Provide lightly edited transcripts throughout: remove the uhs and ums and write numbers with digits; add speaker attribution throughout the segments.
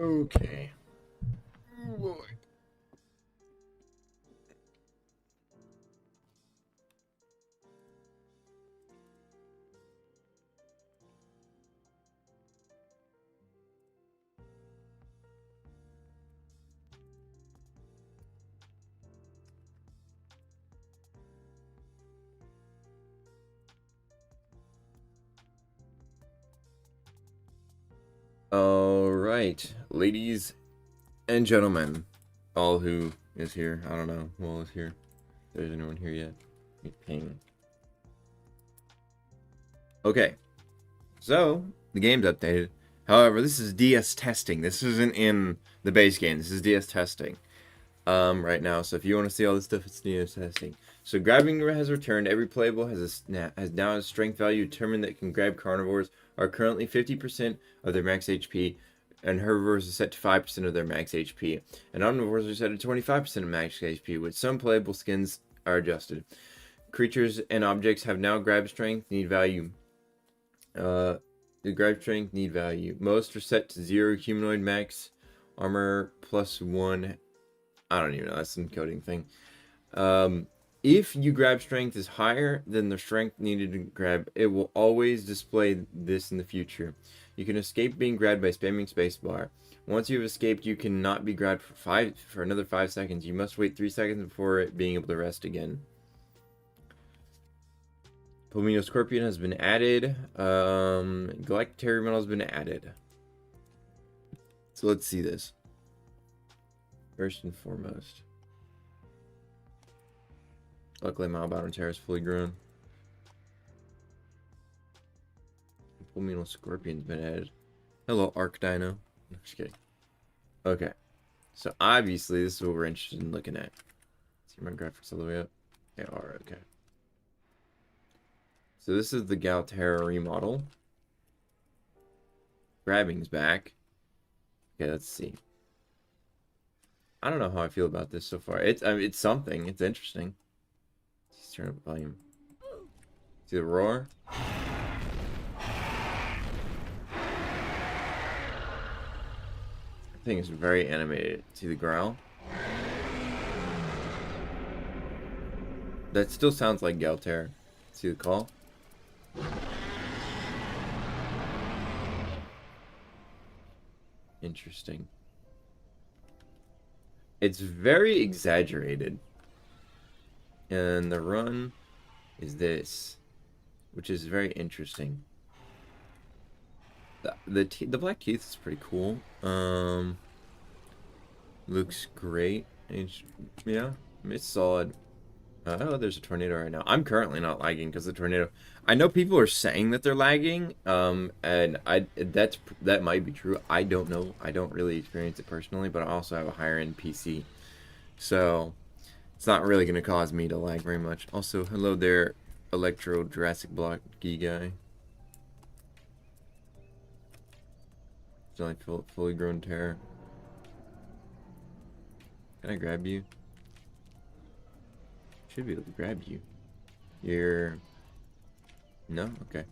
Speaker 1: Okay. Oh boy. All right, ladies and gentlemen, all who is here. I don't know who all is here. If there's anyone here yet. Ping. Okay, so the game's updated. However, this is DS testing. This isn't in the base game. This is DS testing. Right now. So if you want to see all this stuff, it's DS testing. So grabbing has returned. Every playable has now a strength value determined that can grab carnivores are currently 50% of their max HP, and herbivores are set to 5% of their max HP, and omnivores are set to 25% of max HP. With some playable skins are adjusted. Creatures and objects have now grab strength need value. The grab strength need value. Most are set to 0 humanoid max armor plus 1. I don't even know. That's an encoding thing. If you grab strength is higher than the strength needed to grab, it will always display this in the future. You can escape being grabbed by spamming spacebar. Once you have escaped, you cannot be grabbed for another 5 seconds. You must wait 3 seconds before being able to rest again. Palomino Scorpion has been added. Galactic Remodel has been added. So let's see this. First and foremost. Luckily, my Albino Terror is fully grown. Palomino Scorpion's been added. Hello, Arc Dino. Just kidding. Okay. So obviously, this is what we're interested in looking at. See my graphics all the way up? They are, okay. So this is the Galterra remodel. Grabbing's back. Okay, let's see. I don't know how I feel about this so far. It's it's something. It's interesting. Let's turn up volume. See the roar? I think it's very animated. See the growl? That still sounds like Galterra. See the call? Interesting. It's very exaggerated. And the run is this, which is very interesting. The black teeth is pretty cool. Looks great. Yeah, it's solid. Oh, there's a tornado right now. I'm currently not lagging because the tornado. I know people are saying that they're lagging. And that might be true. I don't know. I don't really experience it personally, but I also have a higher end PC, so it's not really gonna cause me to lag very much. Also, hello there, Electro Jurassic Block guy. It's like fully grown terror. Can I grab you? Should be able to grab you. You're... No? Okay.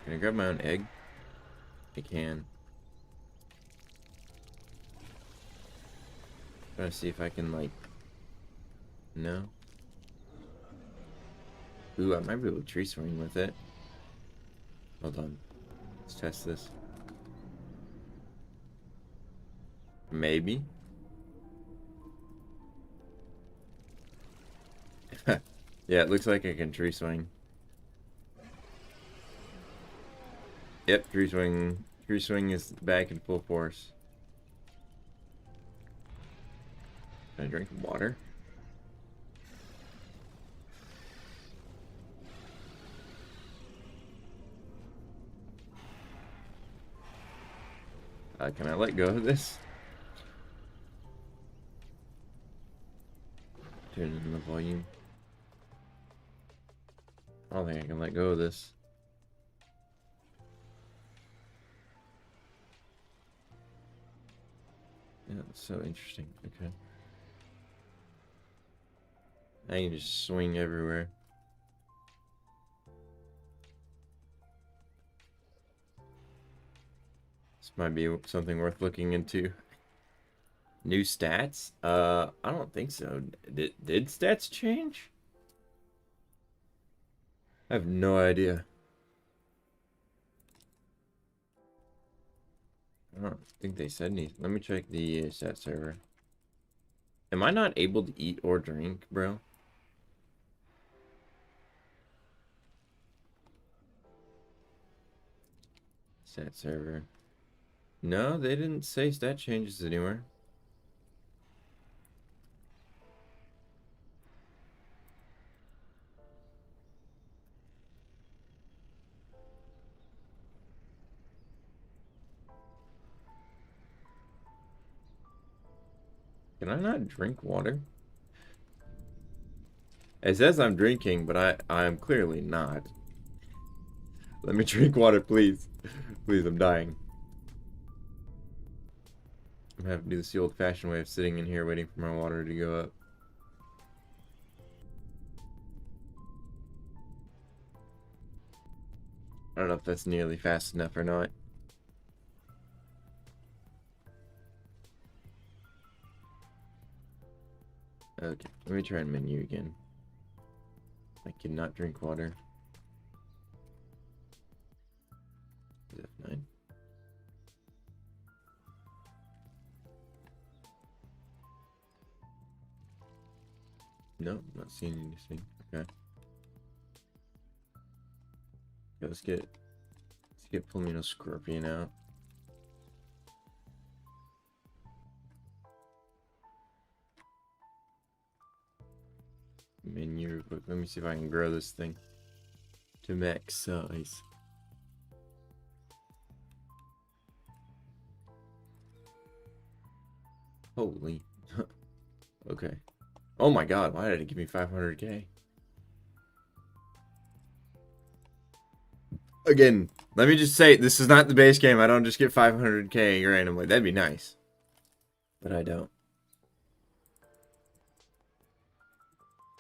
Speaker 1: Can I grab my own egg? I can. Trying to see if I can, like... No? Ooh, I might be able to tree swing with it. Hold on. Let's test this. Maybe. Yeah, it looks like I can tree swing. Yep, tree swing. Tree swing is back in full force. Can I drink water? Can I let go of this? Turn in the volume. I don't think I can let go of this. Yeah, that's so interesting. Okay. I can just swing everywhere. This might be something worth looking into. New stats? I don't think so. Did stats change? I have no idea. I don't think they said anything. Let me check the stat server. Am I not able to eat or drink, bro? Stat server. No, they didn't say stat changes anywhere. Can I not drink water? It says I'm drinking, but I am clearly not. Let me drink water, please. Please, I'm dying. I'm gonna have to do this the old-fashioned way of sitting in here waiting for my water to go up. I don't know if that's nearly fast enough or not. Okay, let me try and menu again. I cannot drink water. F9. No, not seeing anything. Okay. Okay, let's get Palomino Scorpion out. Menu real quick. Let me see if I can grow this thing to max size. Holy. Okay. Oh my god, why did it give me 500k? Again, let me just say, this is not the base game. I don't just get 500k randomly. That'd be nice. But I don't.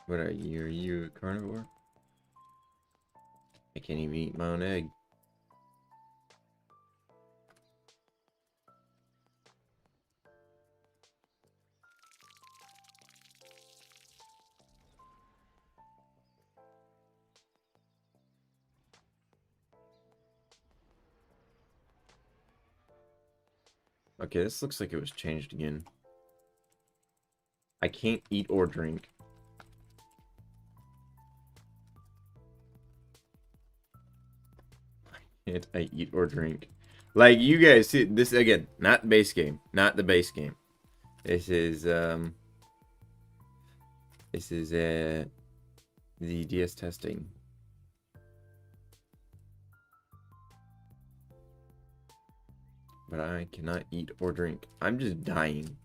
Speaker 1: What are you? Are you a carnivore? I can't even eat my own egg. Okay, this looks like it was changed again. I can't eat or drink. Can't I eat or drink? Like, you guys see this again, not the base game. Not the base game. This is the DS testing. But I cannot eat or drink. I'm just dying.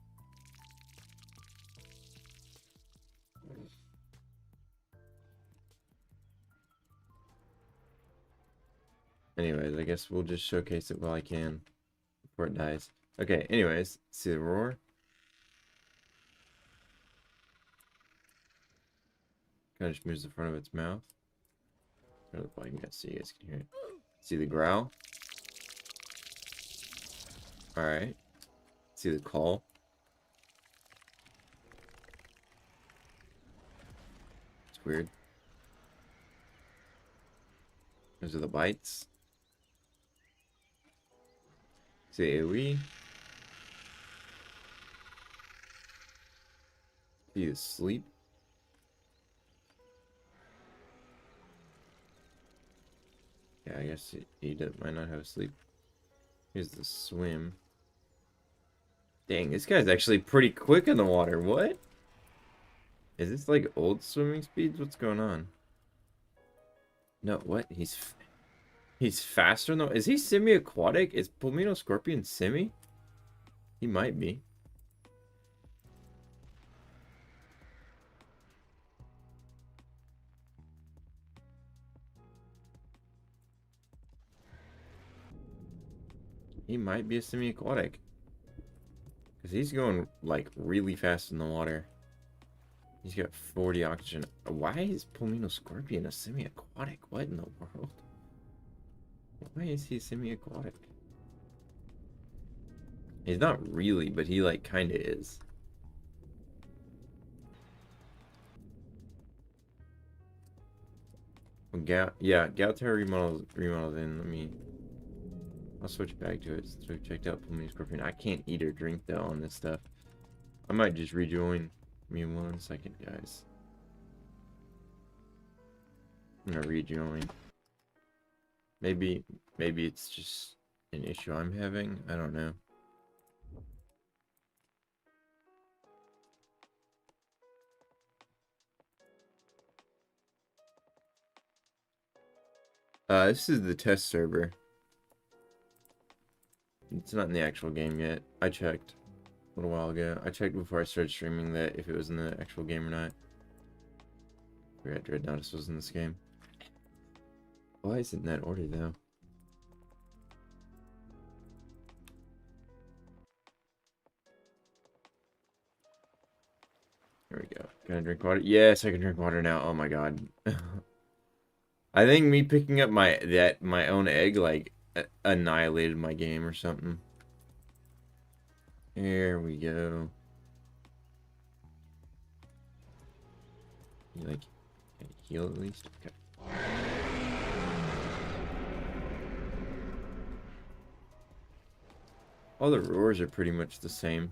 Speaker 1: Anyways, I guess we'll just showcase it while I can before it dies. Okay, anyways, see the roar. Kind of just moves the front of its mouth. I don't know if I can see, you guys can hear it. See the growl. Alright. See the call. It's weird. Those are the bites. See AoE. See the sleep. Yeah, I guess he might not have sleep. Here's the swim. Dang, this guy's actually pretty quick in the water. What? Is this like old swimming speeds? What's going on? No, what? He's faster though. Is he semi-aquatic? Is Palomino Scorpion semi? He might be. He might be a semi-aquatic. Because he's going, like, really fast in the water. He's got 40 oxygen. Why is Palomino Scorpion a semi-aquatic? What in the world? Why is he semi-aquatic? He's not really, but he like kind of is. Yeah, Galterra remodels in. I'll switch back to it. So we checked out Pulmonary Scorpion. I can't eat or drink though on this stuff. I might just rejoin. Give me 1 second, guys. I'm gonna rejoin. Maybe it's just an issue I'm having. I don't know. This is the test server. It's not in the actual game yet. I checked a little while ago. I checked before I started streaming that if it was in the actual game or not. I forgot Dreadnoughtus was in this game. Why is it in that order though? There we go. Can I drink water? Yes, I can drink water now. Oh my god. I think me picking up my own egg like annihilated my game or something. There we go. You like heal at least? Okay. All the roars are pretty much the same.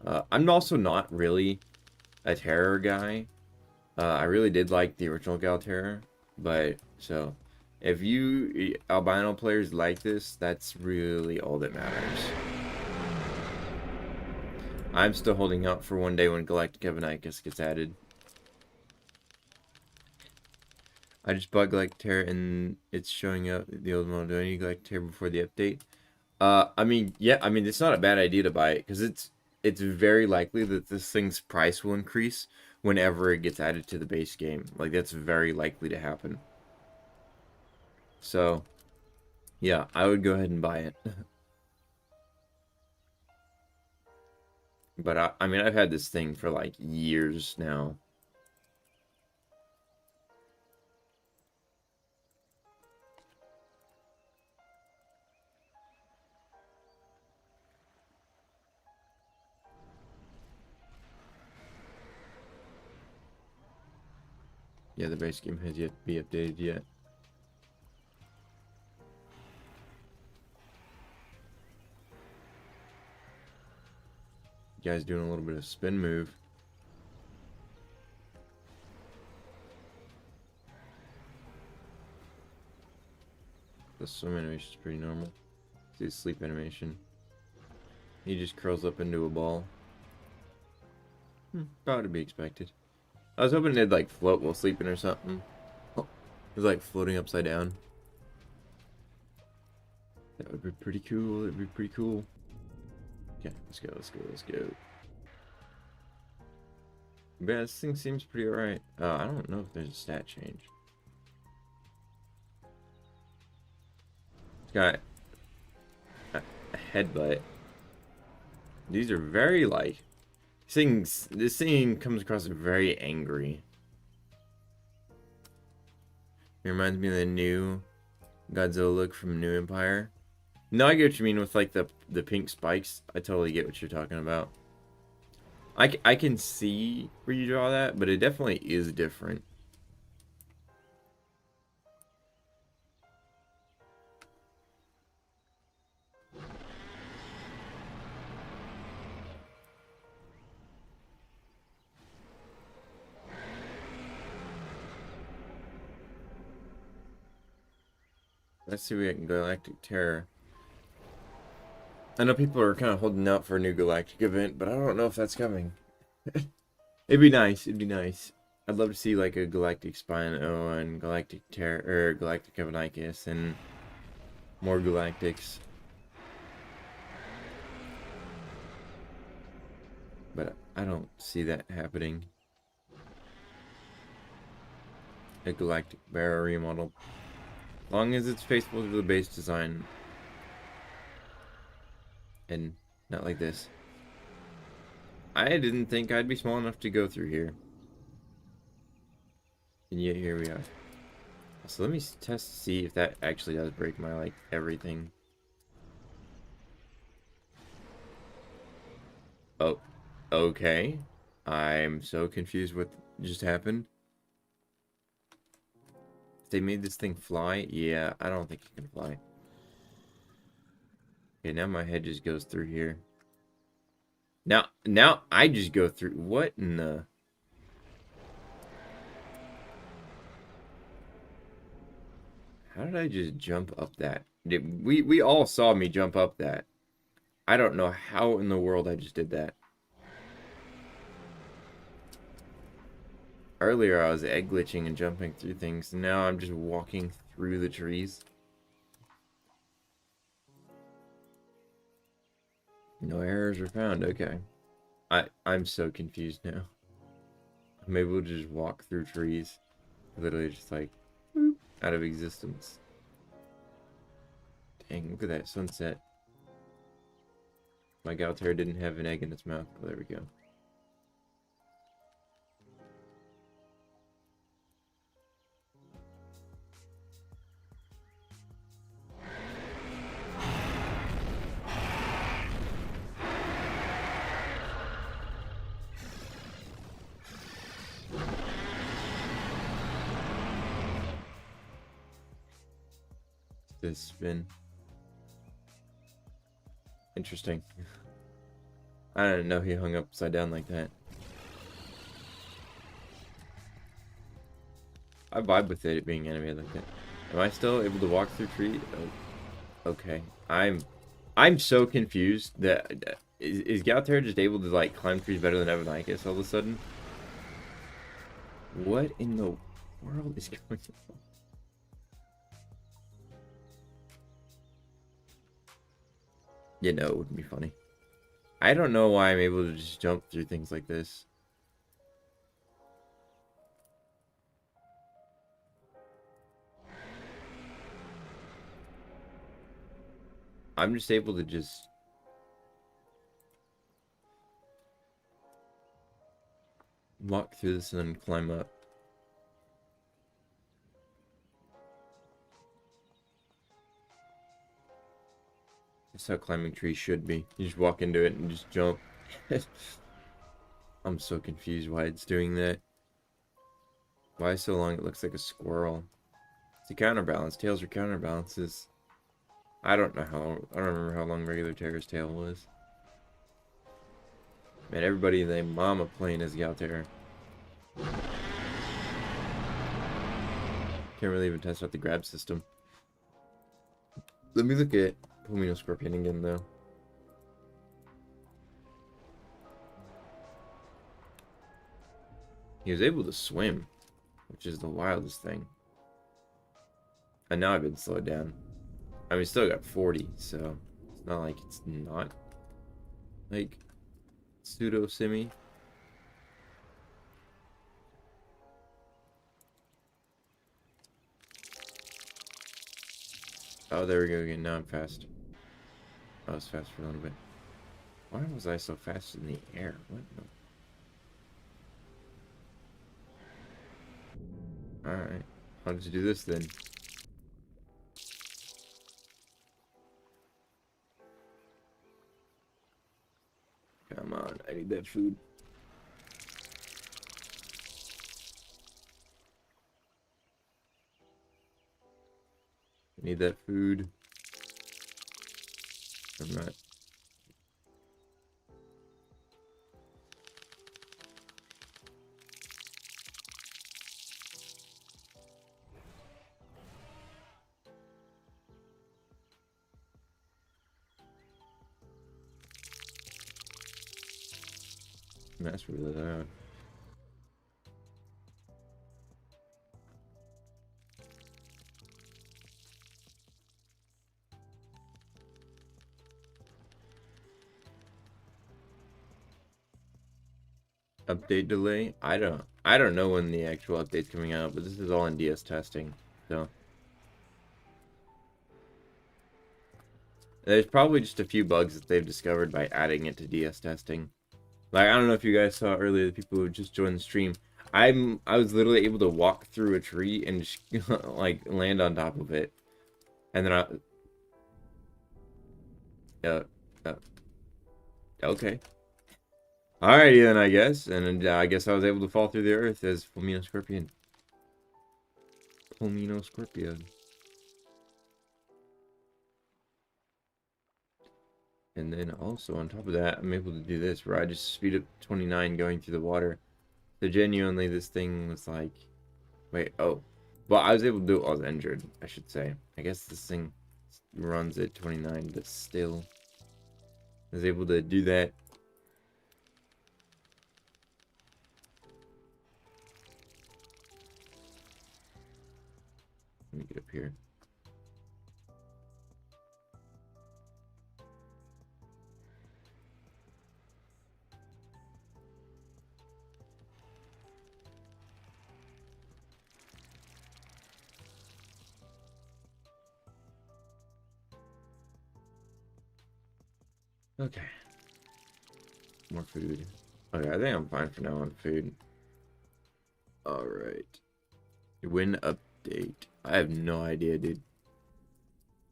Speaker 1: I'm also not really a terror guy. I really did like the original Galterra, but so if you albino players like this, that's really all that matters. I'm still holding out for one day when Galactic Evanicus gets added. I just bought Galacterra and it's showing up the old model. Do I need Galacterra before the update? I mean, yeah, I mean, it's not a bad idea to buy it because it's very likely that this thing's price will increase whenever it gets added to the base game. Like, that's very likely to happen. So, yeah, I would go ahead and buy it. But, I mean, I've had this thing for, like, years now. Yeah, the base game has yet to be updated yet. You guys doing a little bit of spin move. The swim animation is pretty normal. See the sleep animation. He just curls up into a ball. About to be expected. I was hoping they'd like float while sleeping or something. Oh, it was like floating upside down. That would be pretty cool. It'd be pretty cool. Okay, let's go, let's go, let's go. Yeah, this thing seems pretty alright. I don't know if there's a stat change. It's got a headbutt. These are very like this thing comes across very angry. It reminds me of the new Godzilla look from New Empire. No, I get what you mean with like the pink spikes. I totally get what you're talking about. I can see where you draw that, but it definitely is different. Let's see if we can Galactic Terror. I know people are kind of holding out for a new Galactic event, but I don't know if that's coming. It'd be nice. It'd be nice. I'd love to see like a Galactic Spino and Galactic Terror or Galactic Evanicus and more Galactics. But I don't see that happening. A Galactic Barrow remodel. As long as it's faithful to the base design. And not like this. I didn't think I'd be small enough to go through here. And yet here we are. So let me test to see if that actually does break my, like, everything. Oh, okay. I'm so confused what just happened. They made this thing fly? Yeah, I don't think it can fly. Okay, now my head just goes through here. Now I just go through. What in the... How did I just jump up that? We all saw me jump up that. I don't know how in the world I just did that. Earlier I was egg glitching and jumping through things. Now I'm just walking through the trees. No errors were found. Okay. I'm so confused now. Maybe we'll just walk through trees. Literally just like boop, out of existence. Dang, look at that sunset. My Galterra didn't have an egg in its mouth. Oh, there we go. This spin. Interesting. I didn't know he hung upside down like that. I vibe with it being animated like that. Am I still able to walk through trees? Oh, okay. I'm so confused that is Galterra just able to like climb trees better than Evanicus all of a sudden? What in the world is going on? You know, it would be funny. I don't know why I'm able to just jump through things like this. I'm just able to just... walk through this and then climb up. That's how climbing trees should be. You just walk into it and just jump. I'm so confused why it's doing that. Why so long it looks like a squirrel? It's a counterbalance. Tails are counterbalances. I don't remember how long regular Terra's tail was. Man, everybody and their mama playing as Galterra. Can't really even test out the grab system. Let me look at Pumino Scorpion again, though. He was able to swim, which is the wildest thing. And now I've been slowed down. I mean, still got 40, so it's not like it's not, like, pseudo-simi. Oh, there we go again. Now I'm fast. I was fast for a little bit. Why was I so fast in the air? What the... Alright. How did you do this then? Come on, I need that food. I need that food. I'm not. That's really loud. Update delay? I don't know when the actual update's coming out, but this is all in DS testing, so there's probably just a few bugs that they've discovered by adding it to DS testing. Like, I don't know if you guys saw earlier, the people who just joined the stream. I was literally able to walk through a tree and just like land on top of it, and then uh, okay. Alrighty then, I guess. And I guess I was able to fall through the earth as Pulmino Scorpion. Pulmino Scorpion. And then also on top of that, I'm able to do this where I just speed up 29 going through the water. So genuinely, this thing was like, wait, oh, well, I was able to do it while I was injured, I should say. I guess this thing runs at 29, but still, I was able to do that. Let me get up here. Okay. More food. Okay, I think I'm fine for now on food. Alright. Win update. I have no idea, dude.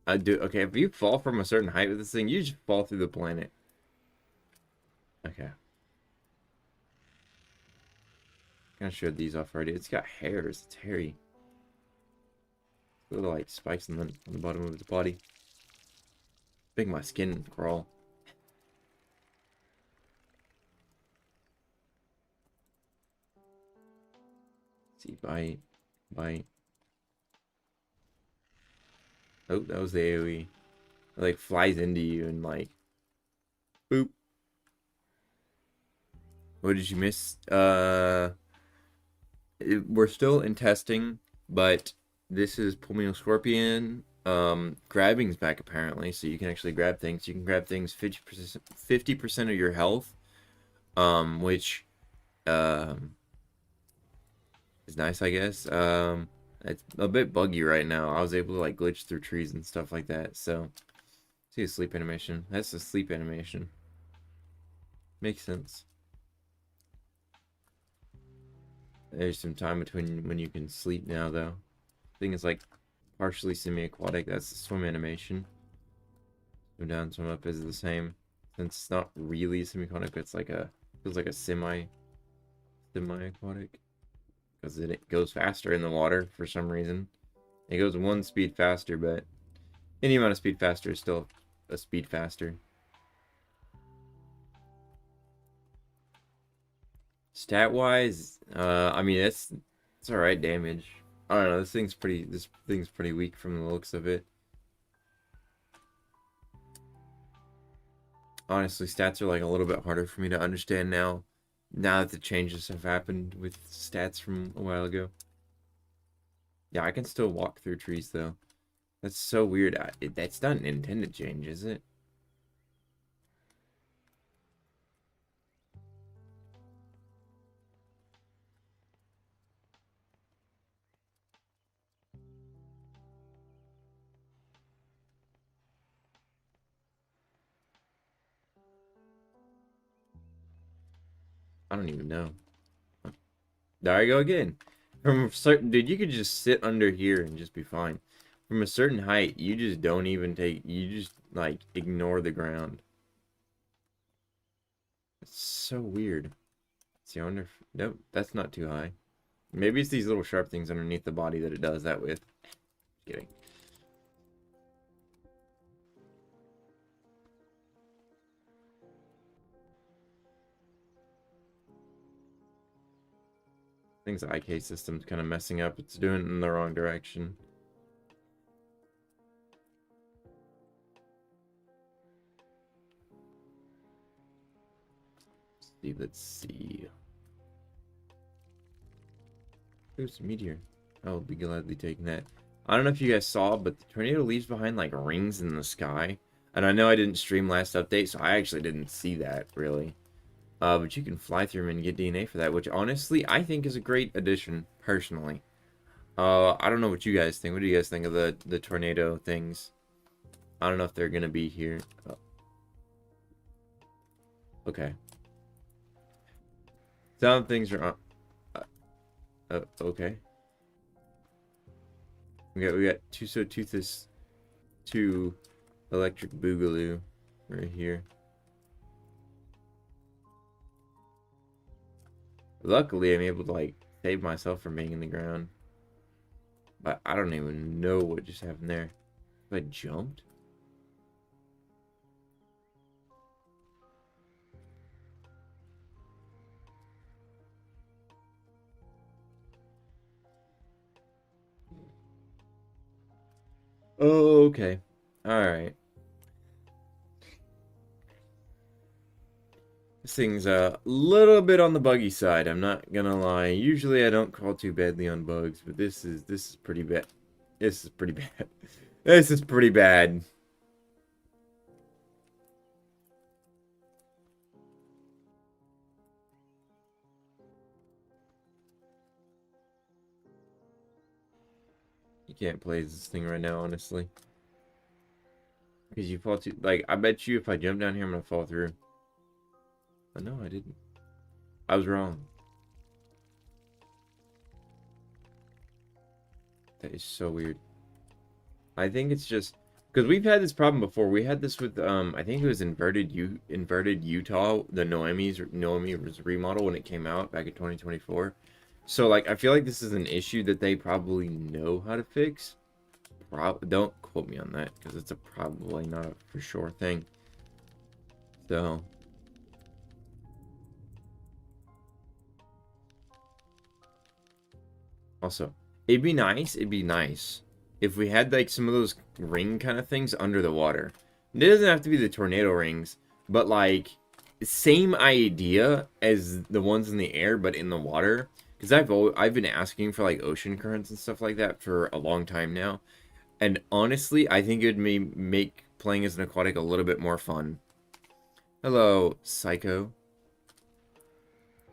Speaker 1: I do. Okay, if you fall from a certain height with this thing, you just fall through the planet. Okay. Kind of showed these off already. It's got hairs. It's hairy. Little like spikes on the bottom of its body. Make my skin crawl. See, bite. Bite. Oh, that was the AoE. It like flies into you and like boop. What did you miss? We're still in testing, but this is Pulmino Scorpion. Grabbing's back apparently, so you can actually grab things. You can grab things 50% of your health, which is nice, I guess. It's a bit buggy right now. I was able to like glitch through trees and stuff like that. So, see a sleep animation. That's a sleep animation. Makes sense. There's some time between when you can sleep now, though. I think it's like partially semi-aquatic. That's the swim animation. Swim down, swim up is the same. Since it's not really semi-aquatic, it's like a feels like a semi-aquatic. Because it goes faster in the water for some reason. It goes one speed faster, but any amount of speed faster is still a speed faster. Stat wise, I mean it's alright damage. I don't know, this thing's pretty weak from the looks of it. Honestly, stats are like a little bit harder for me to understand now. Now that the changes have happened with stats from a while ago. Yeah, I can still walk through trees though. That's so weird. That's not an intended change, is it? I don't even know. There I go again. From a certain dude, you could just sit under here and just be fine. From a certain height, you just don't even take. You just like ignore the ground. It's so weird. See, I wonder if, nope, that's not too high. Maybe it's these little sharp things underneath the body that it does that with. Just kidding. I think the IK system's kind of messing up. It's doing it in the wrong direction. Let's see. There's a meteor. I'll be gladly taking that. I don't know if you guys saw, but the tornado leaves behind like rings in the sky. And I know I didn't stream last update, so I actually didn't see that really. But you can fly through them and get DNA for that, which honestly I think is a great addition, personally. I don't know what you guys think. What do you guys think of the tornado things? I don't know if they're gonna be here. Oh. Okay. Some things are. Okay. We got Toothless 2 Electric Boogaloo right here. Luckily, I'm able to, like, save myself from being in the ground. But I don't even know what just happened there. I jumped? Oh, okay. Alright. This thing's a little bit on the buggy side, I'm not gonna lie. Usually I don't call too badly on bugs, but this is pretty bad. This is pretty bad. This is pretty bad. You can't play this thing right now, honestly. Because you fall too... Like, I bet you if I jump down here, I'm gonna fall through. Oh, no, I didn't. I was wrong. That is so weird. I think it's just... Because we've had this problem before. We had this with, I think it was Inverted Utah, the Noemi's remodel when it came out back in 2024. So, like, I feel like this is an issue that they probably know how to fix. Don't quote me on that, because it's probably not a for sure thing. So... Also, it'd be nice if we had like some of those ring kind of things under the water. It doesn't have to be the tornado rings, but like same idea as the ones in the air but in the water. Because I've been asking for like ocean currents and stuff like that for a long time now. And honestly, I think it would make playing as an aquatic a little bit more fun. Hello, Psycho.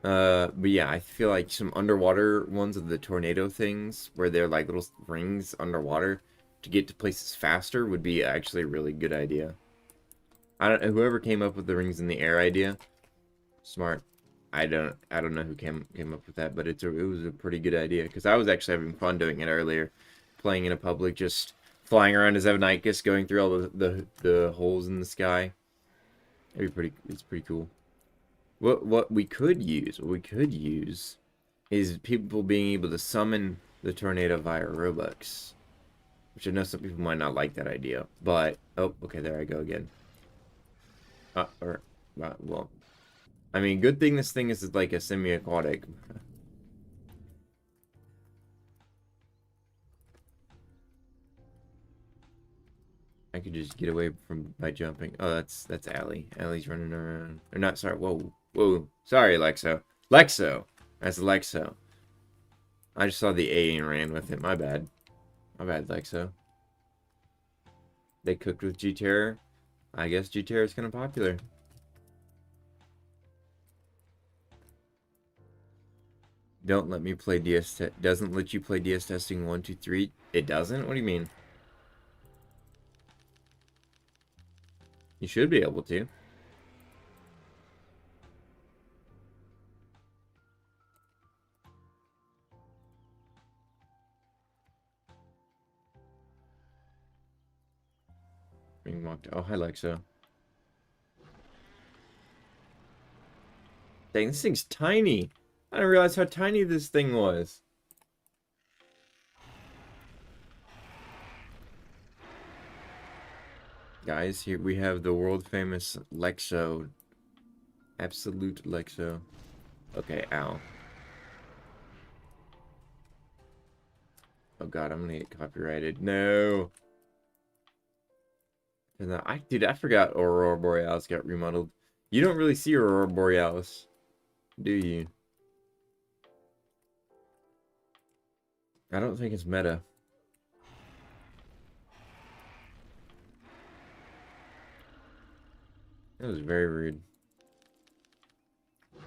Speaker 1: But yeah, I feel like some underwater ones of the tornado things, where they're like little rings underwater to get to places faster, would be actually a really good idea. I don't. Whoever came up with the rings in the air idea, smart. I don't know who came up with that, but it was a pretty good idea because I was actually having fun doing it earlier, playing in a public, just flying around as Evanicus, going through all the holes in the sky. It's pretty cool. What we could use, is people being able to summon the tornado via Robux. Which I know some people might not like that idea, but oh, okay, there I go again. Well, I mean, good thing this thing is like a semi-aquatic. I could just get away by jumping. Oh, that's Allie. Allie's running around. Or not, sorry. Whoa. Sorry, Lexo. Lexo. That's Lexo. I just saw the A and ran with it. My bad. My bad, Lexo. They cooked with G-Terror. I guess G-Terror is kind of popular. Don't let me play DS. Doesn't let you play DS testing 1, 2, 3. It doesn't? What do you mean? You should be able to. Being mocked. Oh, hi, Lexo. Dang, this thing's tiny. I didn't realize how tiny this thing was. Guys, here we have the world famous Lexo. Absolute Lexo. Okay, ow. Oh god, I'm gonna get copyrighted. No. Dude, I forgot Aurora Borealis got remodeled. You don't really see Aurora Borealis, do you? I don't think it's meta. That was very rude. I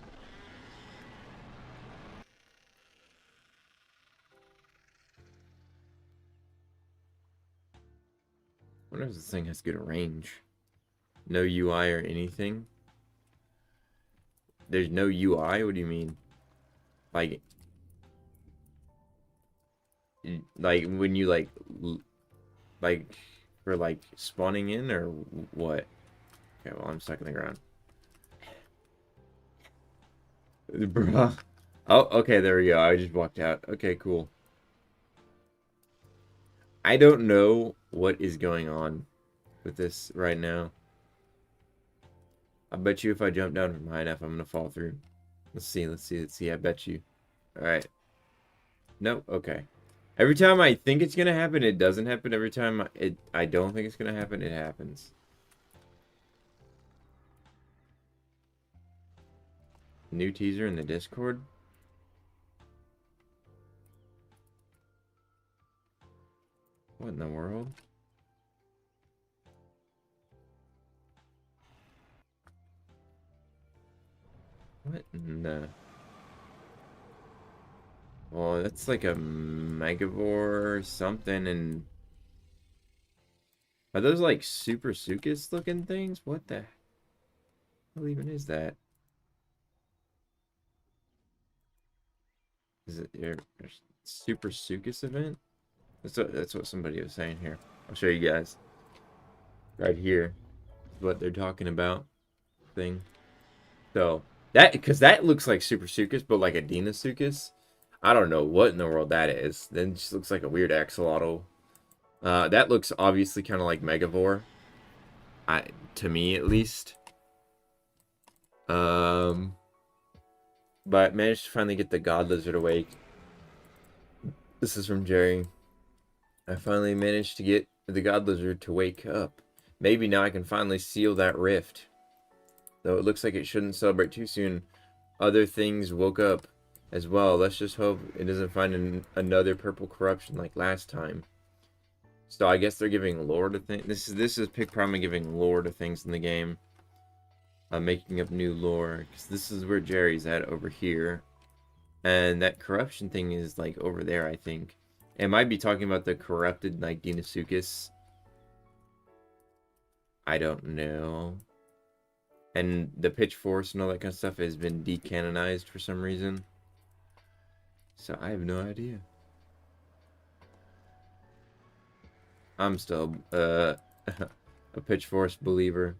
Speaker 1: wonder if this thing has good range. No UI or anything? There's no UI? What do you mean? Like when you like for like spawning in or what? Okay, well I'm stuck in the ground. Bruh. Oh, okay, there we go. I just walked out. Okay, cool. I don't know what is going on with this right now. I bet you if I jump down from high enough, I'm gonna fall through. Let's see, let's see, let's see. I bet you. Alright. Nope, okay. Every time I think it's gonna happen, it doesn't happen. Every time I don't think it's gonna happen, it happens. New teaser in the Discord? What in the world? What in the... Well, that's like a Megavore or something, and... Are those like Super Sucus looking things? What the hell even is that? Is it your Super Sucus event? That's what somebody was saying here. I'll show you guys. Right here. What they're talking about. Thing. So, because that looks like Super Sucus, but like a Dinosuchus. I don't know what in the world that is. Then it just looks like a weird axolotl. That looks obviously kind of like Megavore. To me, at least. But managed to finally get the God Lizard awake. This is from Jerry. I finally managed to get the God Lizard to wake up. Maybe now I can finally seal that rift. Though it looks like it shouldn't celebrate too soon. Other things woke up as well. Let's just hope it doesn't find another purple corruption like last time. So I guess they're giving lore to things. This is Pick Prima giving lore to things in the game. Making up new lore. Because this is where Jerry's at over here. And that corruption thing is like over there, I think. It might be talking about the corrupted like Dinosuchus. I don't know. And the Pitch Force and all that kind of stuff has been decanonized for some reason. So I have no idea. I'm still a Pitch Force believer.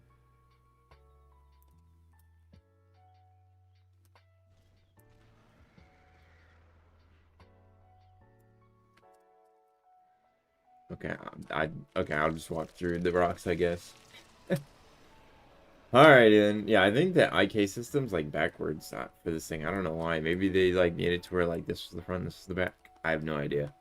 Speaker 1: Okay, I'll just walk through the rocks, I guess. Alright, then. Yeah, I think the IK system's like backwards for this thing. I don't know why. Maybe they like made it to where like this was the front, this is the back. I have no idea.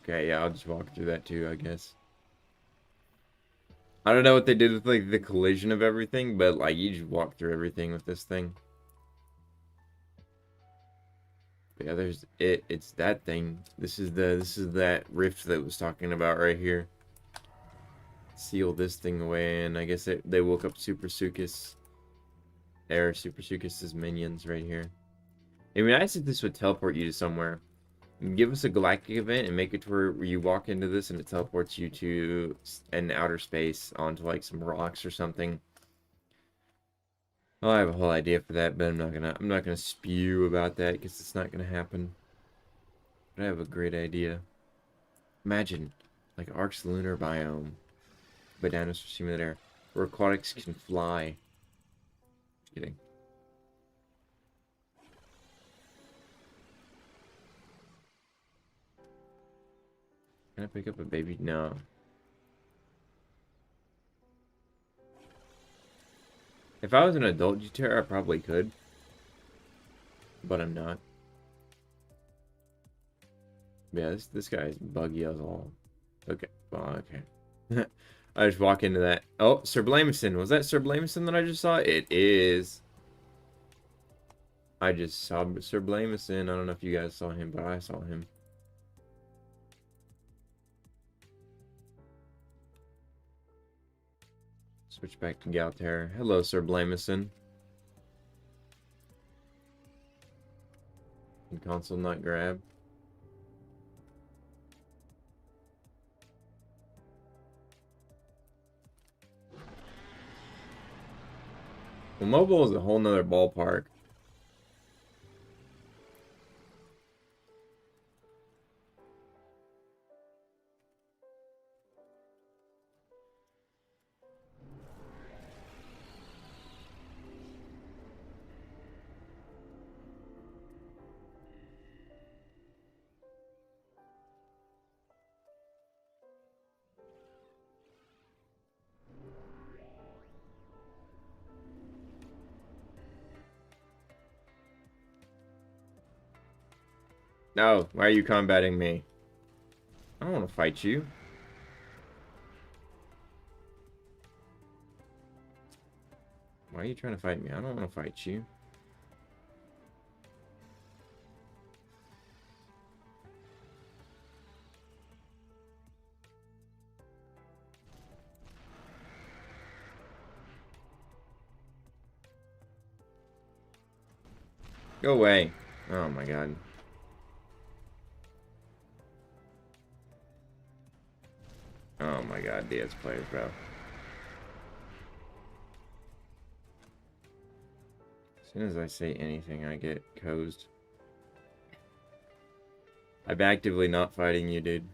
Speaker 1: Okay, yeah, I'll just walk through that too, I guess. I don't know what they did with like the collision of everything, but like you just walk through everything with this thing. But yeah, there's it. It's that thing. This is that rift that was talking about right here. Seal this thing away, and I guess they woke up Super Sucus. There, Super Sucus's minions right here. It'd be nice if this would teleport you to somewhere. Give us a galactic event and make it to where you walk into this and it teleports you to an outer space onto like some rocks or something. Oh, I have a whole idea for that, but I'm not gonna spew about that because it's not gonna happen. But I have a great idea. Imagine like Ark's lunar biome, but Dinosaur Simulator, where aquatics can fly. Just kidding. Can I pick up a baby? No. If I was an adult GTR, I probably could. But I'm not. Yeah, this guy is buggy as all. Okay. Well, okay. I just walk into that. Oh, Sir Blamison. Was that Sir Blamison that I just saw? It is. I just saw Sir Blamison. I don't know if you guys saw him, but I saw him. Switch back to Galterra. Hello, Sir Blamison. Can console not grab? Well, mobile is a whole nother ballpark. No, why are you combating me? I don't want to fight you. Why are you trying to fight me? I don't want to fight you. Go away. Oh my god. Oh my god, DS players, bro. As soon as I say anything, I get cozy. I'm actively not fighting you, dude.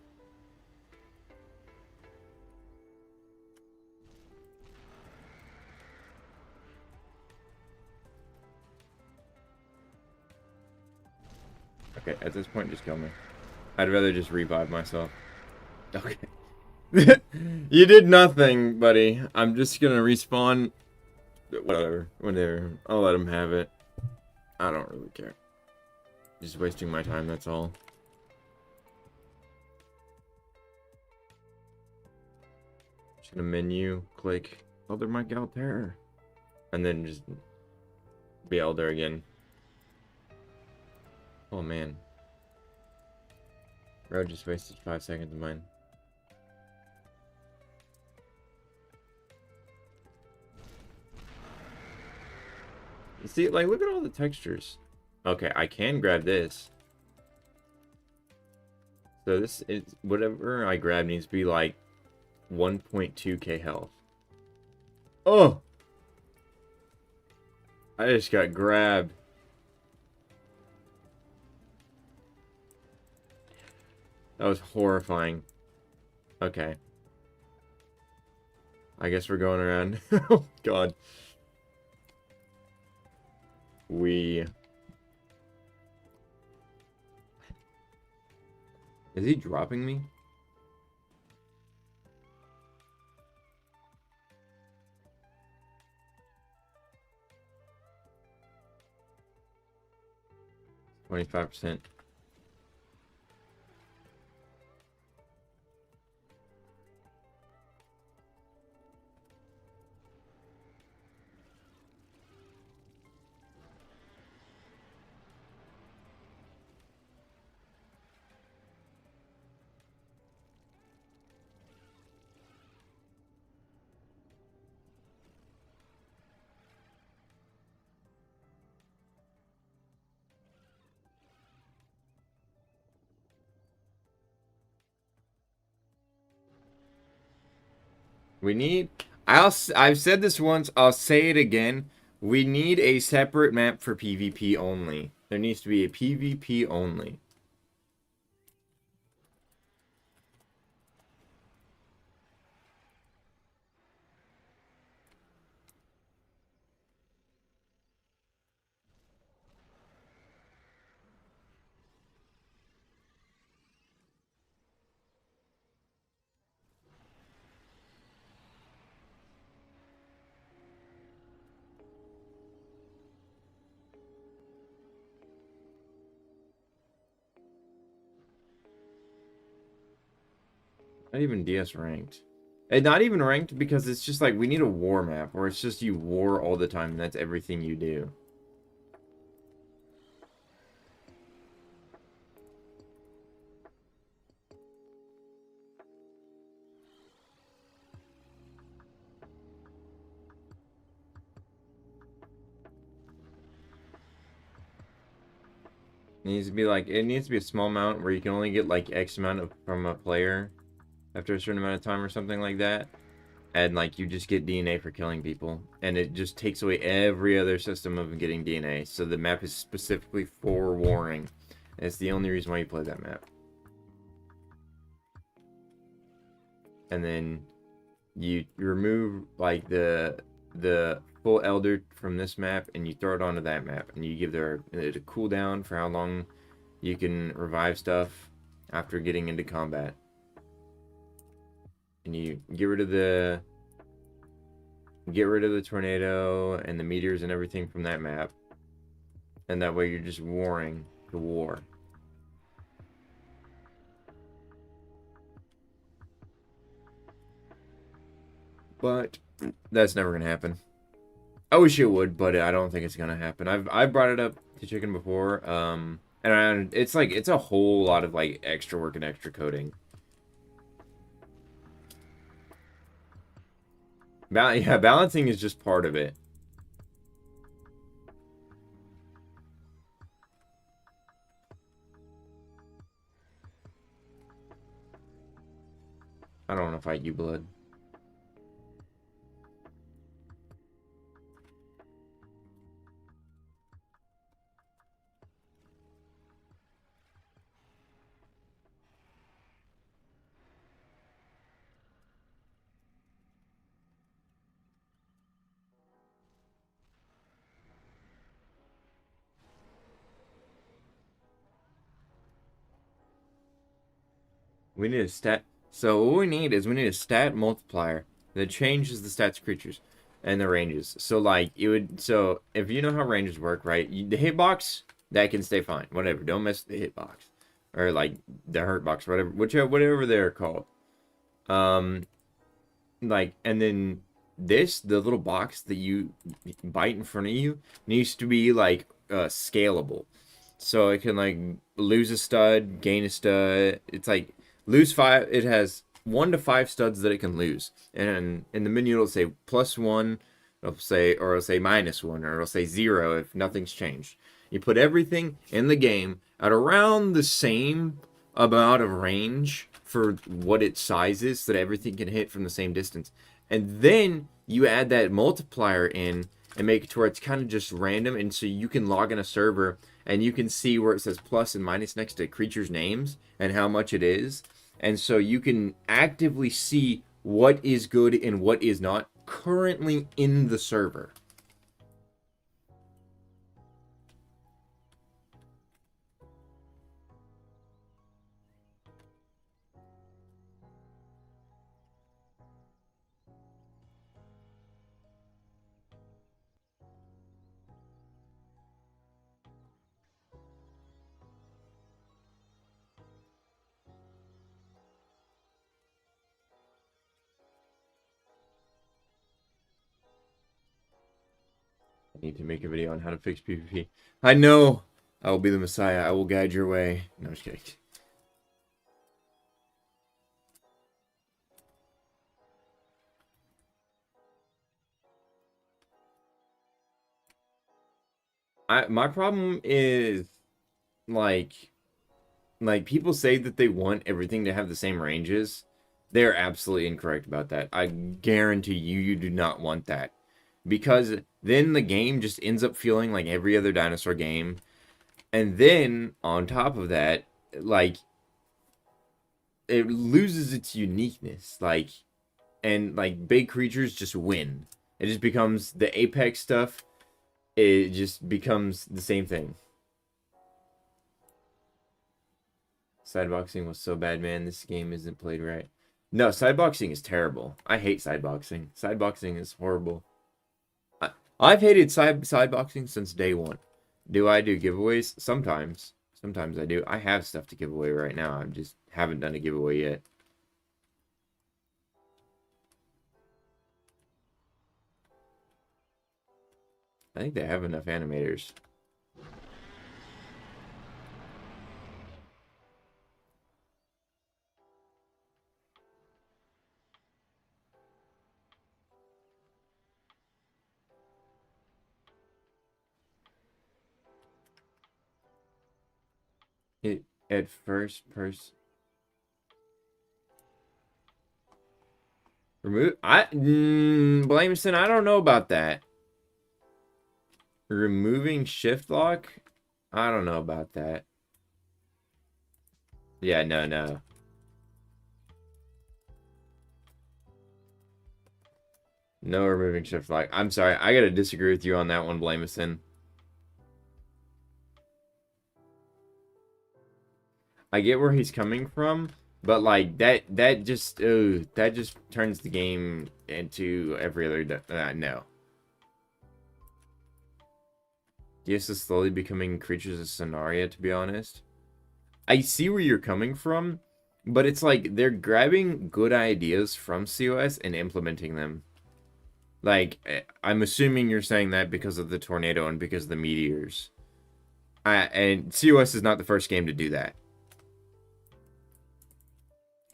Speaker 1: Okay, at this point, just kill me. I'd rather just revive myself. Okay. You did nothing, buddy. I'm just gonna respawn. Whatever. Whatever. I'll let him have it. I don't really care. Just wasting my time, that's all. Just gonna menu, click, Elder Mike Altair. And then just be Elder again. Oh man. Bro just wasted 5 seconds of mine. You see, like, look at all the textures. Okay, I can grab this. So this is, whatever I grab needs to be like 1.2k health. Oh! I just got grabbed. That was horrifying. Okay. I guess we're going around. Oh, God. Is he dropping me? %. We need... I've said this once, I'll say it again. We need a separate map for PvP only. There needs to be a PvP only. Not even DS ranked. And not even ranked because it's just like, we need a war map where it's just you war all the time and that's everything you do. It needs to be like, it needs to be a small amount where you can only get like X amount of, from a player after a certain amount of time or something like that. And like you just get DNA for killing people. And it just takes away every other system of getting DNA. So the map is specifically for warring. And it's the only reason why you play that map. And then you remove like the full elder from this map and you throw it onto that map and you give it a cooldown for how long you can revive stuff after getting into combat. And you get rid of the tornado and the meteors and everything from that map. And that way you're just warring the war. But that's never gonna happen. I wish it would, but I don't think it's gonna happen. I've brought it up to Chicken before, and it's like it's a whole lot of like extra work and extra coding. Yeah, balancing is just part of it. I don't want to fight you, blood. We need a stat. So what we need is we need a stat multiplier that changes the stats of creatures and the ranges. So like it would. So if you know how ranges work, right? The hitbox that can stay fine. Whatever. Don't mess with the hitbox or like the hurt box, whatever they're called. Um, like and then the little box that you bite in front of you needs to be like scalable. So it can like lose a stud, gain a stud. It's like lose five. It has 1 to 5 studs that it can lose, and in the menu it'll say +1. It'll say -1, or it'll say 0 if nothing's changed. You put everything in the game at around the same amount of range for what its size is, so that everything can hit from the same distance, and then you add that multiplier in and make it to where it's kind of just random, and so you can log in a server and you can see where it says plus and minus next to creatures' names and how much it is. And so you can actively see what is good and what is not currently in the server. I need to make a video on how to fix PvP. I know! I will be the Messiah. I will guide your way. No, I'm just kidding. My problem is like people say that they want everything to have the same ranges. They're absolutely incorrect about that. I guarantee you do not want that. Because then the game just ends up feeling like every other dinosaur game. And then on top of that, like it loses its uniqueness. And big creatures just win. It just becomes the apex stuff. It just becomes the same thing. Sideboxing was so bad, man. This game isn't played right. No, sideboxing is terrible. I hate sideboxing. Sideboxing is horrible. I've hated sideboxing since day one. Do I do giveaways? Sometimes. Sometimes I do. I have stuff to give away right now. I just haven't done a giveaway yet. I think they have enough animators. It at first person remove. Blameson. I don't know about that. Removing shift lock. I don't know about that. Yeah, no. No removing shift lock. I'm sorry. I gotta disagree with you on that one, Blameson. I get where he's coming from, but like that just turns the game into every other no. DS is slowly becoming creatures of Sonaria, to be honest. I see where you're coming from, but it's like they're grabbing good ideas from COS and implementing them. Like, I'm assuming you're saying that because of the tornado and because of the meteors. And COS is not the first game to do that.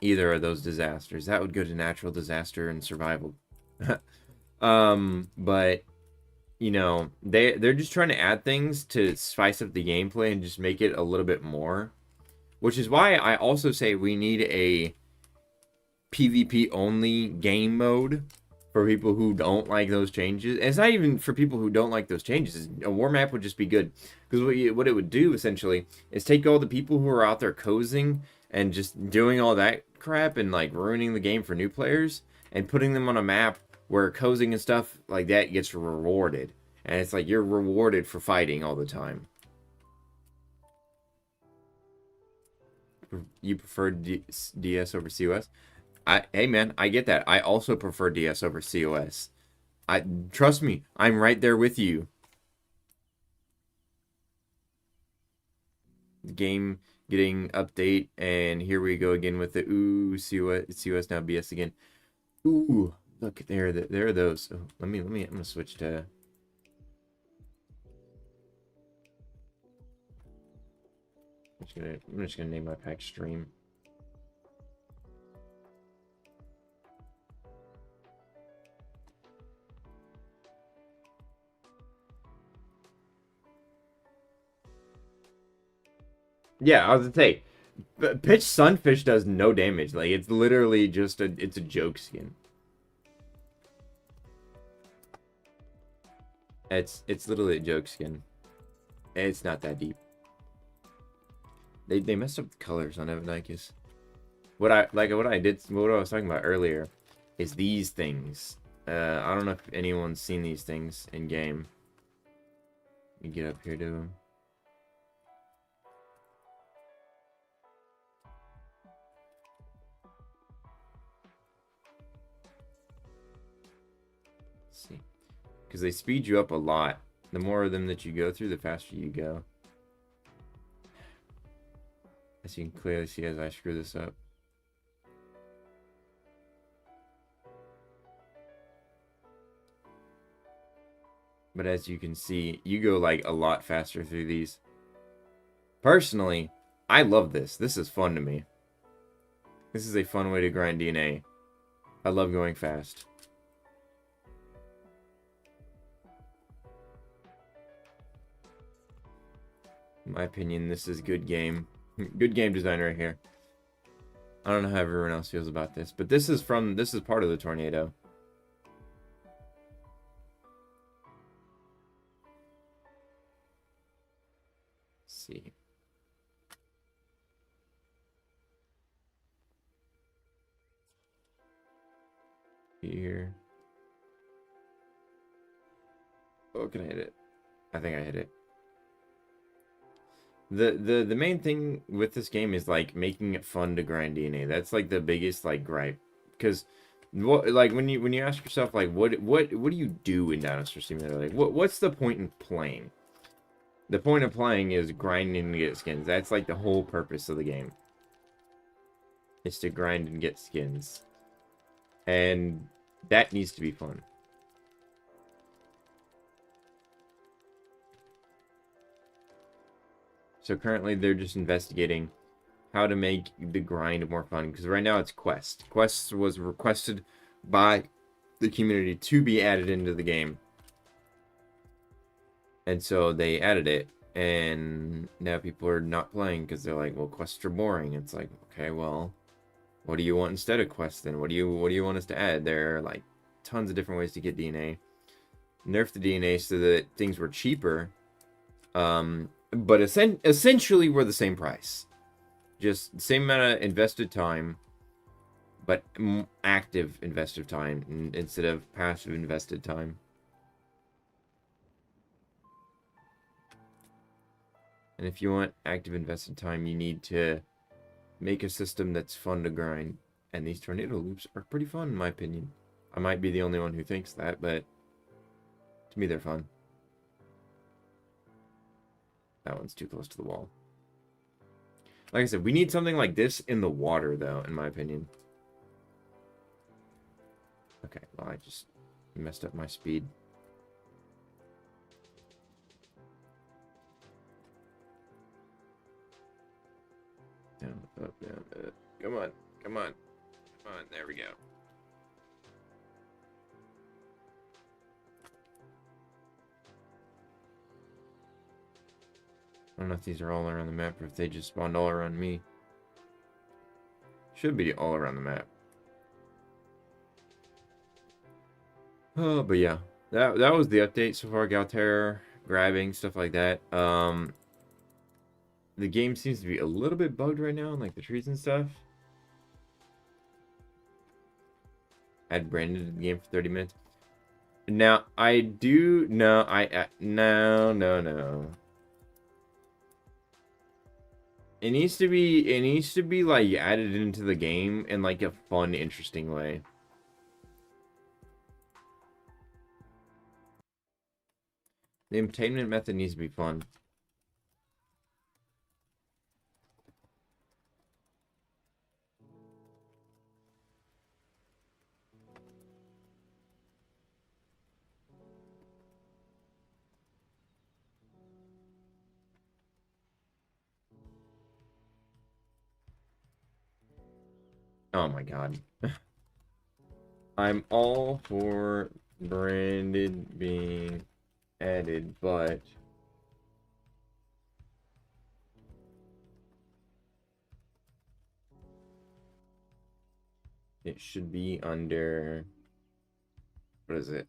Speaker 1: Either of those disasters. That would go to natural disaster and survival. But you know, they're just trying to add things to spice up the gameplay and just make it a little bit more. Which is why I also say we need a PvP only game mode for people who don't like those changes. And it's not even for people who don't like those changes. A war map would just be good. Because what it would do, essentially, is take all the people who are out there cozying and just doing all that crap and, like, ruining the game for new players and putting them on a map where cozying and stuff like that gets rewarded. And it's like you're rewarded for fighting all the time. You prefer DS over COS? Hey man, I get that. I also prefer DS over COS. Trust me, I'm right there with you. The game getting update, and here we go again with the COS now BS again. Ooh, look there are those. Oh, I'm gonna switch to. I'm just gonna name my pack stream. Yeah, I was gonna say, pitch sunfish does no damage. Like it's literally just it's a joke skin. It's literally a joke skin. It's not that deep. They messed up the colors on Evanicus. What I was talking about earlier is these things. I don't know if anyone's seen these things in game. Let me get up here to them. Let's see, because they speed you up a lot. The more of them that you go through, the faster you go. As you can clearly see as I screw this up. But as you can see, you go like a lot faster through these. Personally, I love this. This is fun to me. This is a fun way to grind DNA. I love going fast. In my opinion, this is good game. Good game design right here. I don't know how everyone else feels about this, but this is part of the tornado. Let's see. Here. Oh, can I hit it? I think I hit it. The main thing with this game is like making it fun to grind DNA. That's like the biggest like gripe, because what like when you ask yourself like what do you do in Dinosaur Simulator? Like what's the point in playing? The point of playing is grinding to get skins. That's like the whole purpose of the game. It's to grind and get skins, and that needs to be fun. So currently they're just investigating how to make the grind more fun, because right now it's quest. Quest was requested by the community to be added into the game. And so they added it, and now people are not playing because they're like, well, quests are boring. It's like, okay, well, what do you want instead of quests then? What do you want us to add? There are like tons of different ways to get DNA. Nerf the DNA so that things were cheaper. But essentially we're the same price. Just the same amount of invested time, but active invested time instead of passive invested time. And if you want active invested time, you need to make a system that's fun to grind. And these tornado loops are pretty fun, in my opinion. I might be the only one who thinks that, but to me they're fun. That one's too close to the wall. Like I said, we need something like this in the water, though, in my opinion. Okay, well, I just Messed up my speed. Down, up, down, up. Come on, come on, come on. There we go. I don't know if these are all around the map or if they just spawned all around me. Should be all around the map. Oh, but yeah. That was the update so far. Galterra, grabbing, stuff like that. The game seems to be a little bit bugged right now, like the trees and stuff. I had Brandon in the game for 30 minutes. Now, I do... No, no. It needs to be, like, added into the game in, like, a fun, interesting way. The entertainment method needs to be fun. Oh my god. I'm all for branded being added, but it should be under, what is it?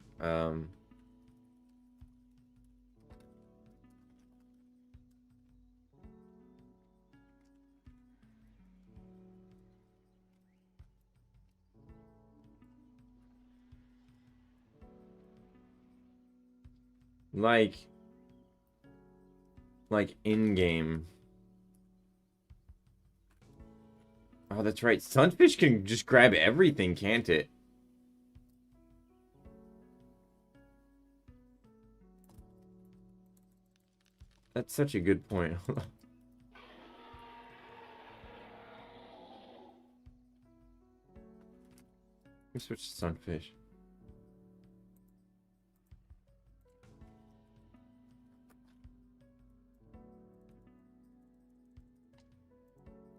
Speaker 1: Like in-game. Oh, that's right. Sunfish can just grab everything, can't it? That's such a good point. Let me switch to Sunfish.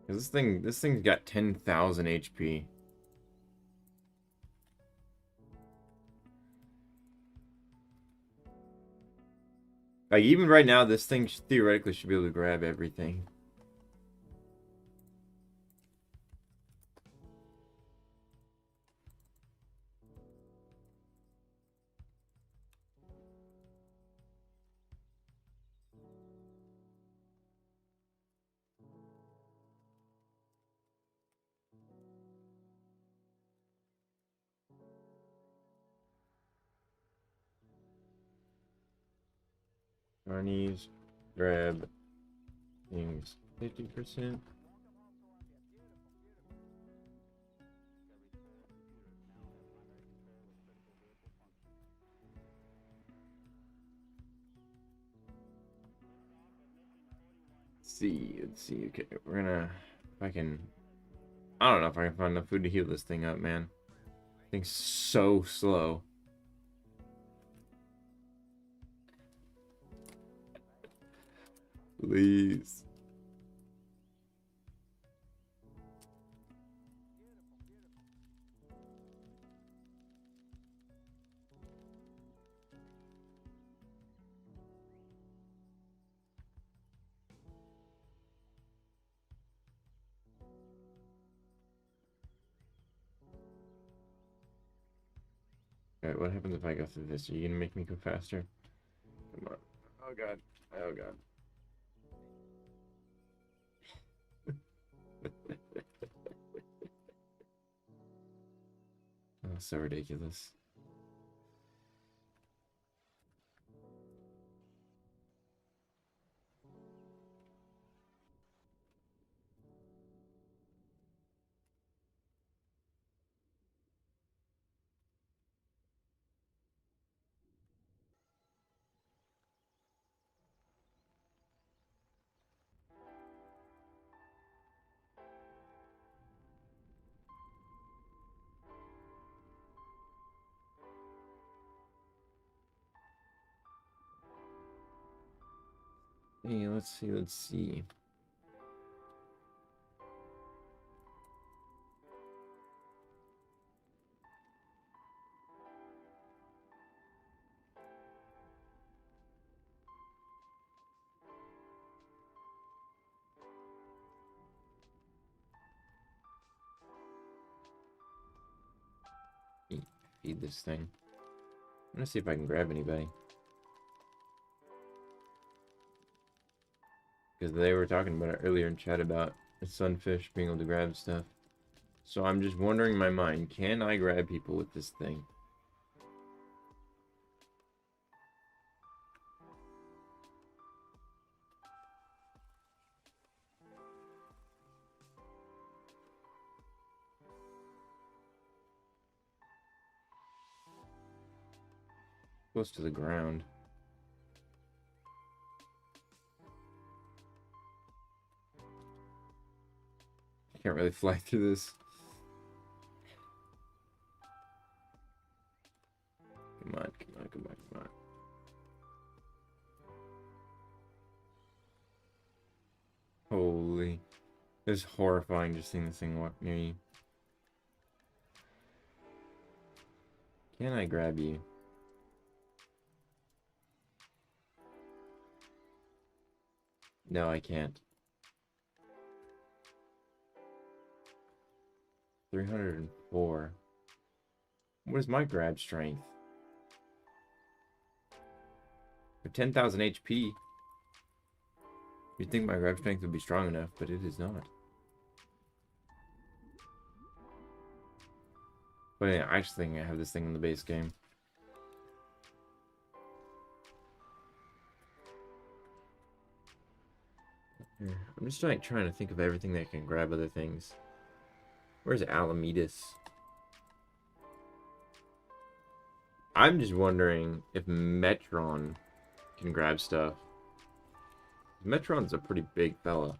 Speaker 1: This thing's got 10,000 HP. Like, even right now, this thing theoretically should be able to grab everything. Arnie's grab things 50%. Let's see. Okay, we're gonna, if I can, I don't know if I can find enough food to heal this thing up, man. Thing's so slow. Please. Alright, what happens if I go through this? Are you gonna make me go faster? Come on. Oh god. Oh god. Oh, so ridiculous. Hey, let's see. Feed this thing. I'm gonna see if I can grab anybody. Because they were talking about it earlier in chat about the sunfish being able to grab stuff. So I'm just wondering in my mind, can I grab people with this thing? Close to the ground. I can't really fly through this. Come on, come on, come on, come on. Holy. It's horrifying just seeing this thing walk near you. Can I grab you? No, I can't. 304. What is my grab strength? For 10,000 HP. You'd think my grab strength would be strong enough, but it is not. But yeah, I actually think I have this thing in the base game. Here, I'm just trying to think of everything that can grab other things. Where's Alamedas? I'm just wondering if Metron can grab stuff. Metron's a pretty big fella.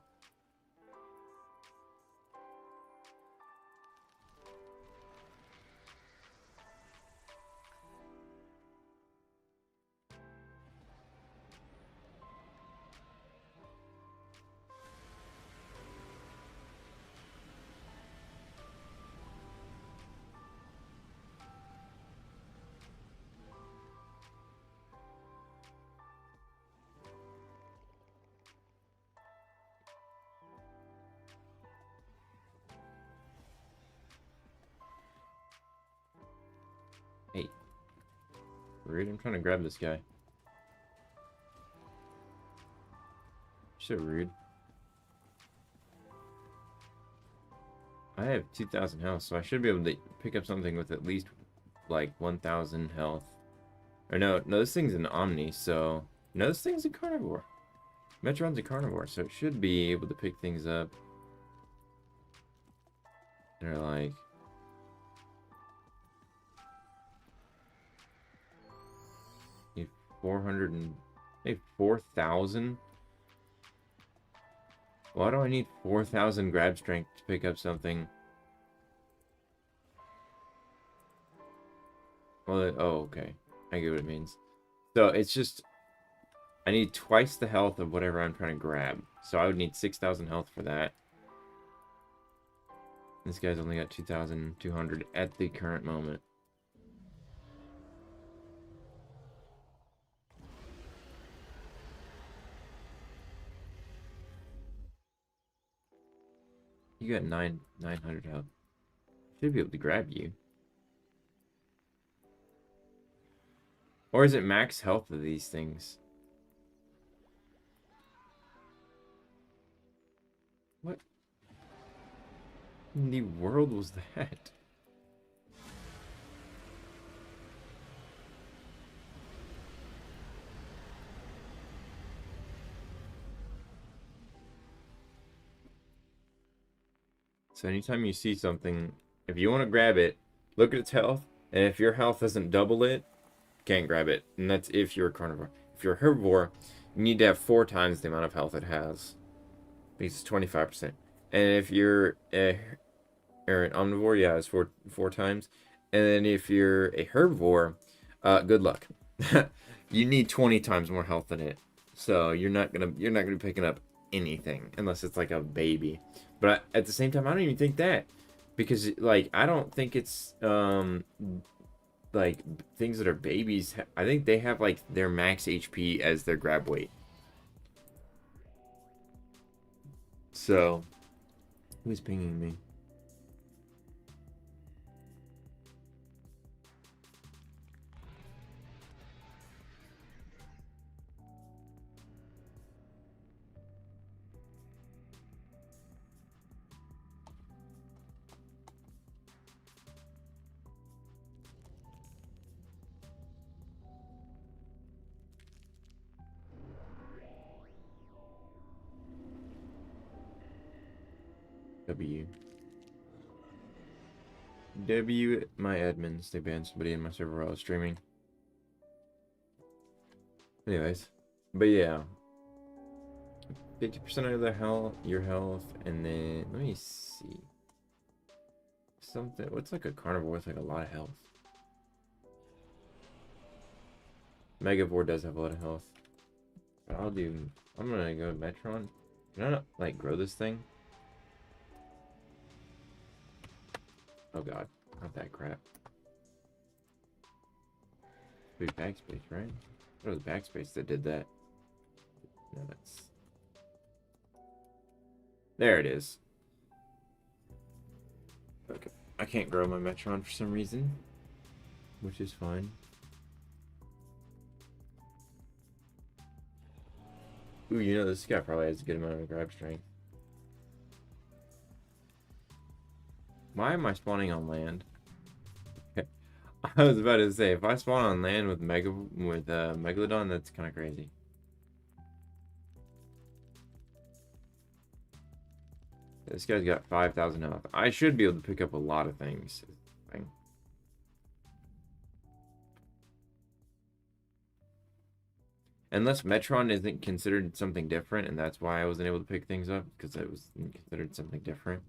Speaker 1: Hey. Rude, I'm trying to grab this guy. You're so rude. I have 2,000 health, so I should be able to pick up something with at least, like, 1,000 health. Or no, this thing's an Omni, so... No, this thing's a carnivore. Metron's a carnivore, so it should be able to pick things up. They're like... 400 and... Hey, 4,000? Why do I need 4,000 grab strength to pick up something? Well, oh, okay. I get what it means. So, it's just... I need twice the health of whatever I'm trying to grab. So, I would need 6,000 health for that. This guy's only got 2,200 at the current moment. You got 900 health. Should be able to grab you. Or is it max health of these things? What in the world was that? So anytime you see something, if you want to grab it, look at its health, and if your health doesn't double it, can't grab it. And that's if you're a carnivore. If you're a herbivore, you need to have 4 times the amount of health it has. Because it's 25%. And if you're an omnivore, yeah, it's four times. And then if you're a herbivore, good luck. You need 20 times more health than it. So you're not gonna be picking up anything unless it's like a baby. But at the same time, I don't even think that, because like I don't think it's like things that are babies. I think they have like their max HP as their grab weight. So who's pinging me? W. My admins, they banned somebody in my server while I was streaming. Anyways, but yeah, 50% of your health, and then let me see something. What's like a carnivore with like a lot of health? Megavore does have a lot of health. But I'm gonna go to Metron. Can I not like grow this thing? Oh god, not that crap. Be backspace, right? It was backspace that did that. No, that's... There it is. Okay. I can't grow my Metron for some reason, which is fine. Ooh, you know, this guy probably has a good amount of grab strength. Why am I spawning on land? Okay. I was about to say, if I spawn on land with Megalodon, that's kind of crazy. This guy's got 5,000 health. I should be able to pick up a lot of things. Unless Metron isn't considered something different, and that's why I wasn't able to pick things up, because it was considered something different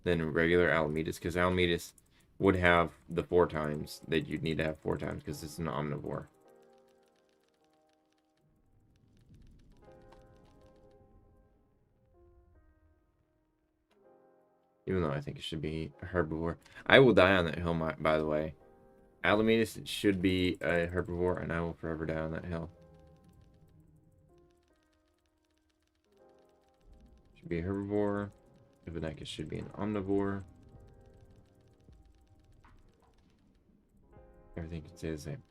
Speaker 1: than regular Alamedas, because Alamedas would have the 4 times that you'd need to have 4 times, because it's an omnivore. Even though I think it should be a herbivore. I will die on that hill, by the way. Alamedas should be a herbivore, and I will forever die on that hill. Should be a herbivore. Divinacus should be an omnivore. Everything can stay the same.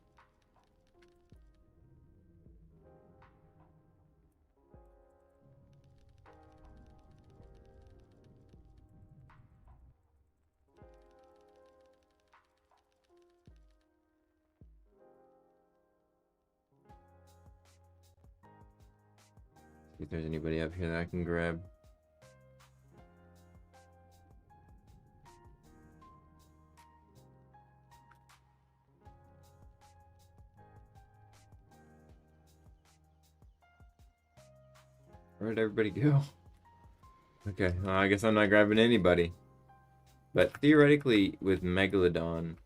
Speaker 1: See if there's anybody up here that I can grab. Where'd everybody go? Okay, well, I guess I'm not grabbing anybody. But theoretically, with Megalodon,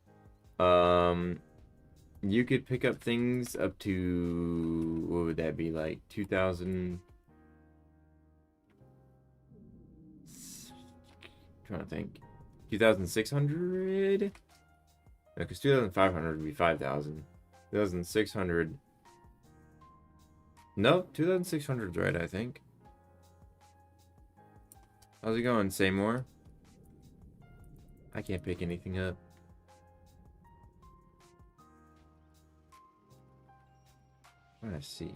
Speaker 1: you could pick up things up to, what would that be, like 2,000? Trying to think. 2,600? No, because 2,500 would be 5,000. 2,600. No, 2,600 is right, I think. How's it going, Seymour? I can't pick anything up. I'm trying to see.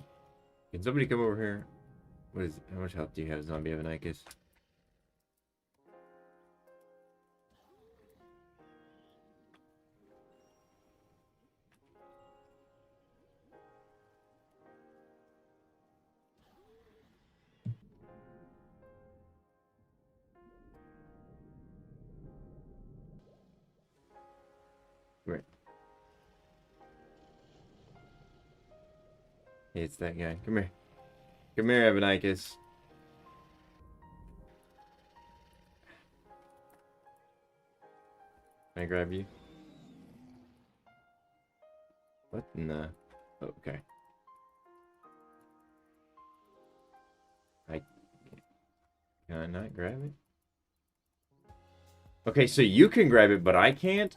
Speaker 1: Can somebody come over here? How much health do you have, Zombie Avanicus? Right. Hey, it's that guy. Come here. Come here, Avanicus. Can I grab you? What in the... Oh, okay. Can I not grab it? Okay, so you can grab it, but I can't?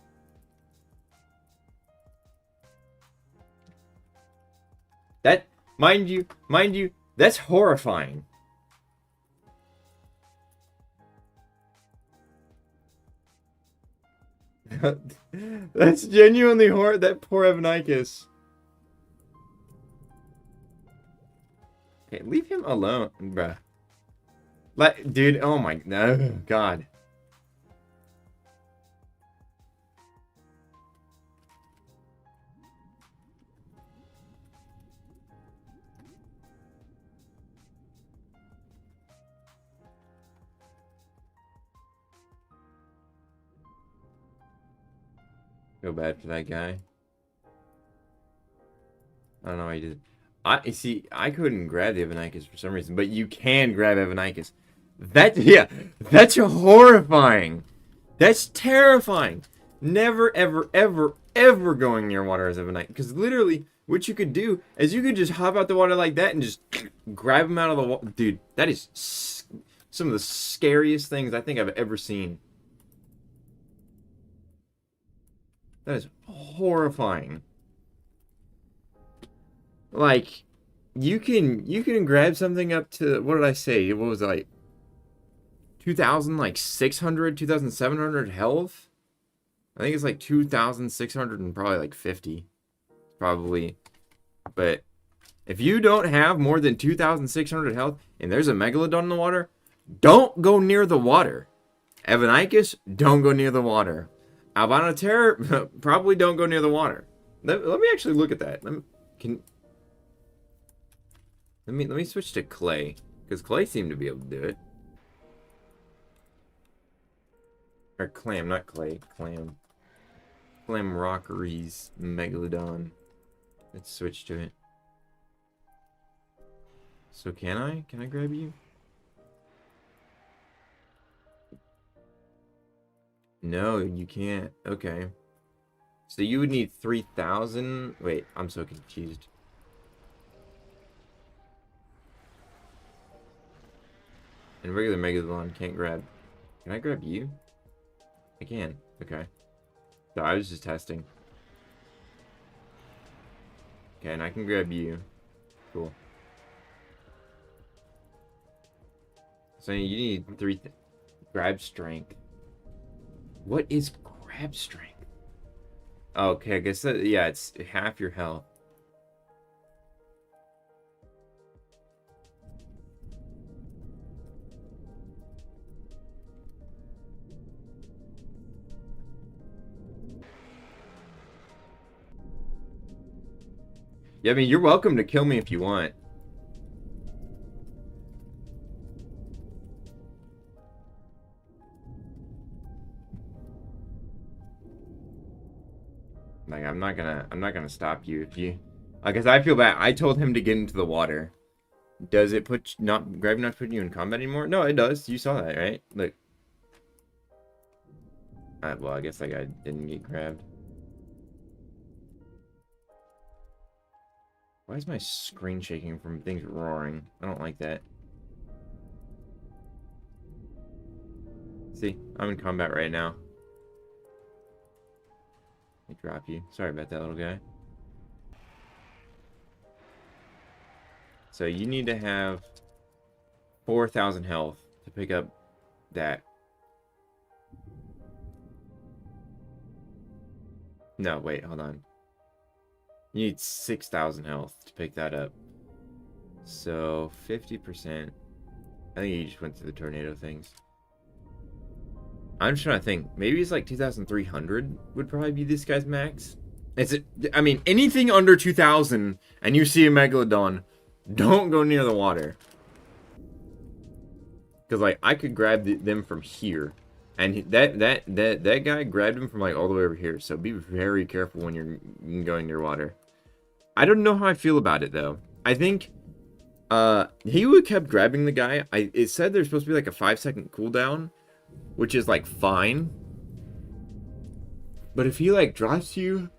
Speaker 1: That, mind you, that's horrifying. That's genuinely horror. That poor Evanicus. Okay, leave him alone, bruh. Like, dude, oh my, no, God. Feel bad for that guy. I don't know why he did. See, I couldn't grab the Evanicus for some reason, but you can grab Evanicus. Yeah, that's horrifying. That's terrifying. Never, ever, ever, ever going near water as Evanicus. Because literally, what you could do is you could just hop out the water like that and just grab him out of the water. Dude, that is some of the scariest things I think I've ever seen. That is horrifying. Like, you can grab something up to, what did I say? What was it, like 2,000, like 600, 2,700 health? I think it's like 2,600 and probably like 50. Probably. But if you don't have more than 2,600 health and there's a Megalodon in the water, don't go near the water. Evanicus, don't go near the water. Albino Terror, probably don't go near the water. Let me actually look at that. Let me switch to Clay, because Clay seemed to be able to do it. Or Clam, not Clay. Clam. Clam Rockeries Megalodon. Let's switch to it. So can I? Can I grab you? No, you can't. Okay. So you would need 3,000. Wait, I'm so confused. And regular Megalodon can't grab. Can I grab you? I can. Okay. So I was just testing. Okay, and I can grab you. Cool. So you need grab strength. What is grab strength? Okay, I guess that, yeah, it's half your health. Yeah, I mean, you're welcome to kill me if you want. Like, I'm not gonna stop you if you, I guess I feel bad. I told him to get into the water. Does it put gravity not putting you in combat anymore? No, it does. You saw that, right? Look. Well, I guess that guy didn't get grabbed. Why is my screen shaking from things roaring? I don't like that. See, I'm in combat right now. Let me drop you. Sorry about that, little guy. So you need to have 4,000 health to pick up that. No, wait, hold on. You need 6,000 health to pick that up. So 50%. I think you just went through the tornado things. I'm just trying to think. Maybe it's like 2,300 would probably be this guy's max. I mean, anything under 2,000 and you see a Megalodon, don't go near the water. Because, like, I could grab them from here. And that guy grabbed him from, like, all the way over here. So be very careful when you're going near water. I don't know how I feel about it, though. I think he would kept grabbing the guy. It said there's supposed to be, like, a 5-second cooldown, which is, like, fine. But if he, like, drops you,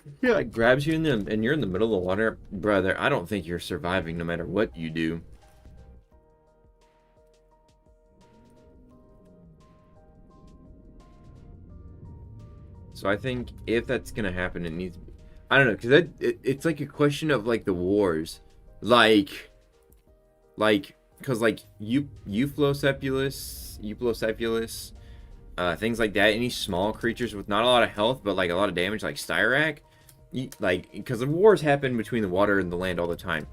Speaker 1: if he, like, grabs you and you're in the middle of the water, brother, I don't think you're surviving no matter what you do. So I think if that's gonna happen, it needs. I don't know, because it's like a question of like the wars, like because like Euplocephalus, things like that. Any small creatures with not a lot of health but like a lot of damage, like Styrak, like because the wars happen between the water and the land all the time.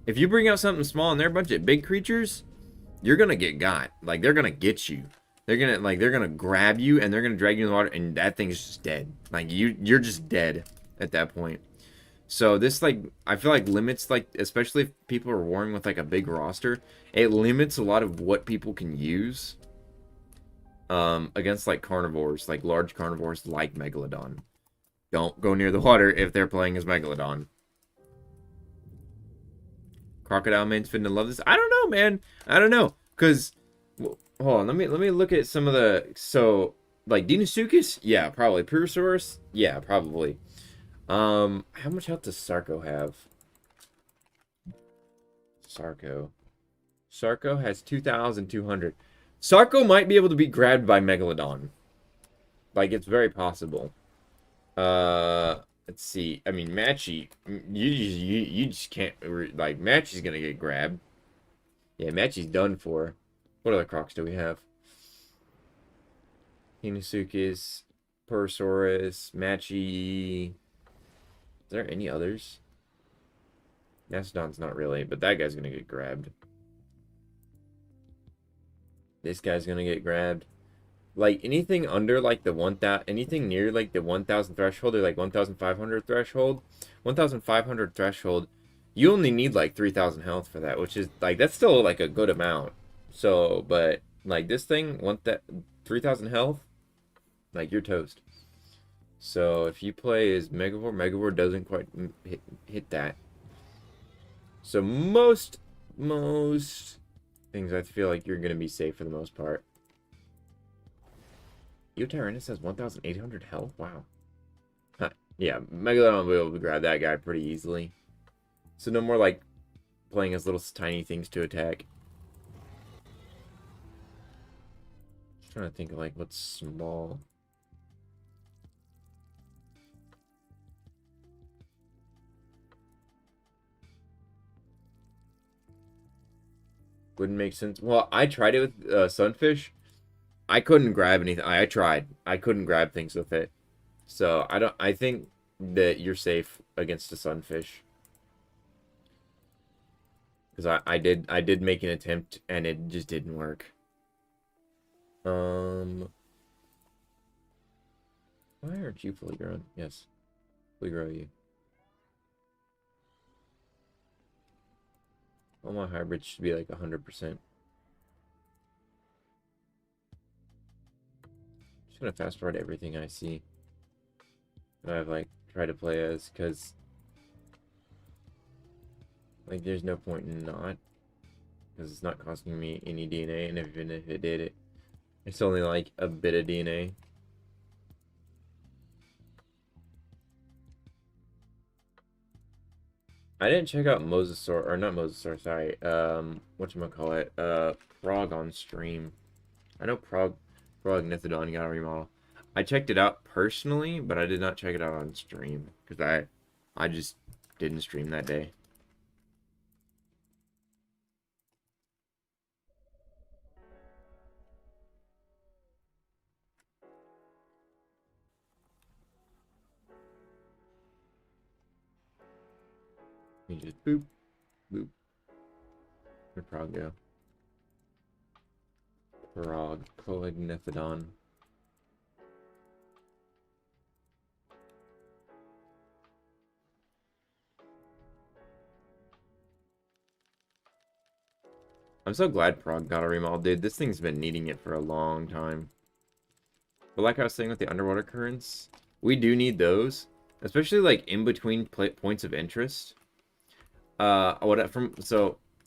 Speaker 1: If you bring out something small and they're a bunch of big creatures, you're gonna get got. Like they're gonna get you. They're gonna grab you and they're gonna drag you in the water and that thing's just dead. Like you're just dead at that point. So this like I feel like limits like especially if people are warring with like a big roster, it limits a lot of what people can use against like carnivores, like large carnivores like Megalodon. Don't go near the water if they're playing as Megalodon. Crocodile man's finna love this. I don't know, man. I don't know. Cause hold on, let me look at some of the like Dinosaur, yeah, probably. Purosaurus, yeah, probably. How much health does Sarco have? Sarco has 2,200. Sarco might be able to be grabbed by Megalodon. Like, it's very possible. Let's see. I mean, Matchy, you just can't, like, Matchy's gonna get grabbed. Yeah, Matchy's done for. What other crocs do we have? Hinasukus, Purosaurus, Matchy. Is there any others? Mastodon's not really, but that guy's gonna get grabbed. This guy's gonna get grabbed. Like anything under like the 1,000, anything near like the 1,000 threshold or like 1,500 threshold, 1,500 threshold, you only need like 3,000 health for that, which is like that's still like a good amount. So, but like this thing, want that 3,000 health, like you're toast. So if you play as Megavore, Megavore doesn't quite hit that. So most things I feel like you're gonna be safe for the most part. Eotyrannus has 1,800 health. Wow. Huh. Yeah, Megalodon will be able to grab that guy pretty easily. So no more like playing as little tiny things to attack. Just trying to think of like what's small. Wouldn't make sense. Well, I tried it with Sunfish. I couldn't grab anything. I tried. I couldn't grab things with it. So I think that you're safe against a Sunfish. Because I did make an attempt and it just didn't work. Why aren't you fully grown? Yes. Fully grow you. All my hybrids should be like 100%. Just gonna fast forward everything I see that I've like tried to play as, because like there's no point in not, because it's not costing me any DNA, and even if it did, it's only like a bit of DNA. I didn't check out Mosasaur, or not Mosasaur, sorry, whatchamacallit, Frog on stream. I know Prognithidon got a remodel. I checked it out personally, but I did not check it out on stream, because I just didn't stream that day. You just boop, boop. Where'd Prog go? Prognithidon. I'm so glad Prog got a remodel, dude. This thing's been needing it for a long time. But like I was saying with the underwater currents, we do need those, especially like in between points of interest. So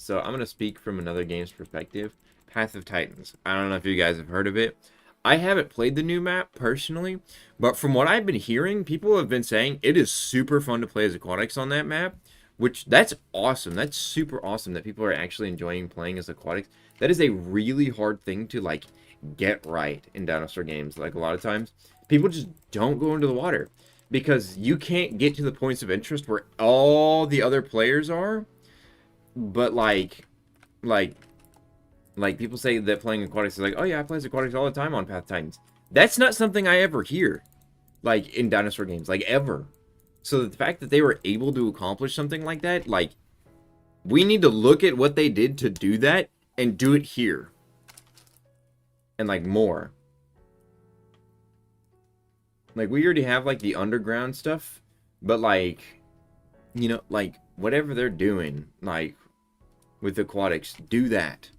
Speaker 1: I'm gonna speak from another game's perspective. Path of Titans. I don't know if you guys have heard of it. I haven't played the new map personally, but from what I've been hearing, people have been saying it is super fun to play as Aquatics on that map. which that's awesome. That's super awesome that people are actually enjoying playing as aquatics. That is a really hard thing to like get right in dinosaur games. Like a lot of times, people just don't go into the water because you can't get to the points of interest where all the other players are. But like like people say that playing aquatics is like, oh yeah, I play aquatics all the time on Path Titans. That's not something I ever hear, like in dinosaur games, like ever. So the fact that they were able to accomplish something like that, like we need to look at what they did to do that and do it here. And like more. Like we already have like the underground stuff, but like, you know, like whatever they're doing, like with aquatics, do that.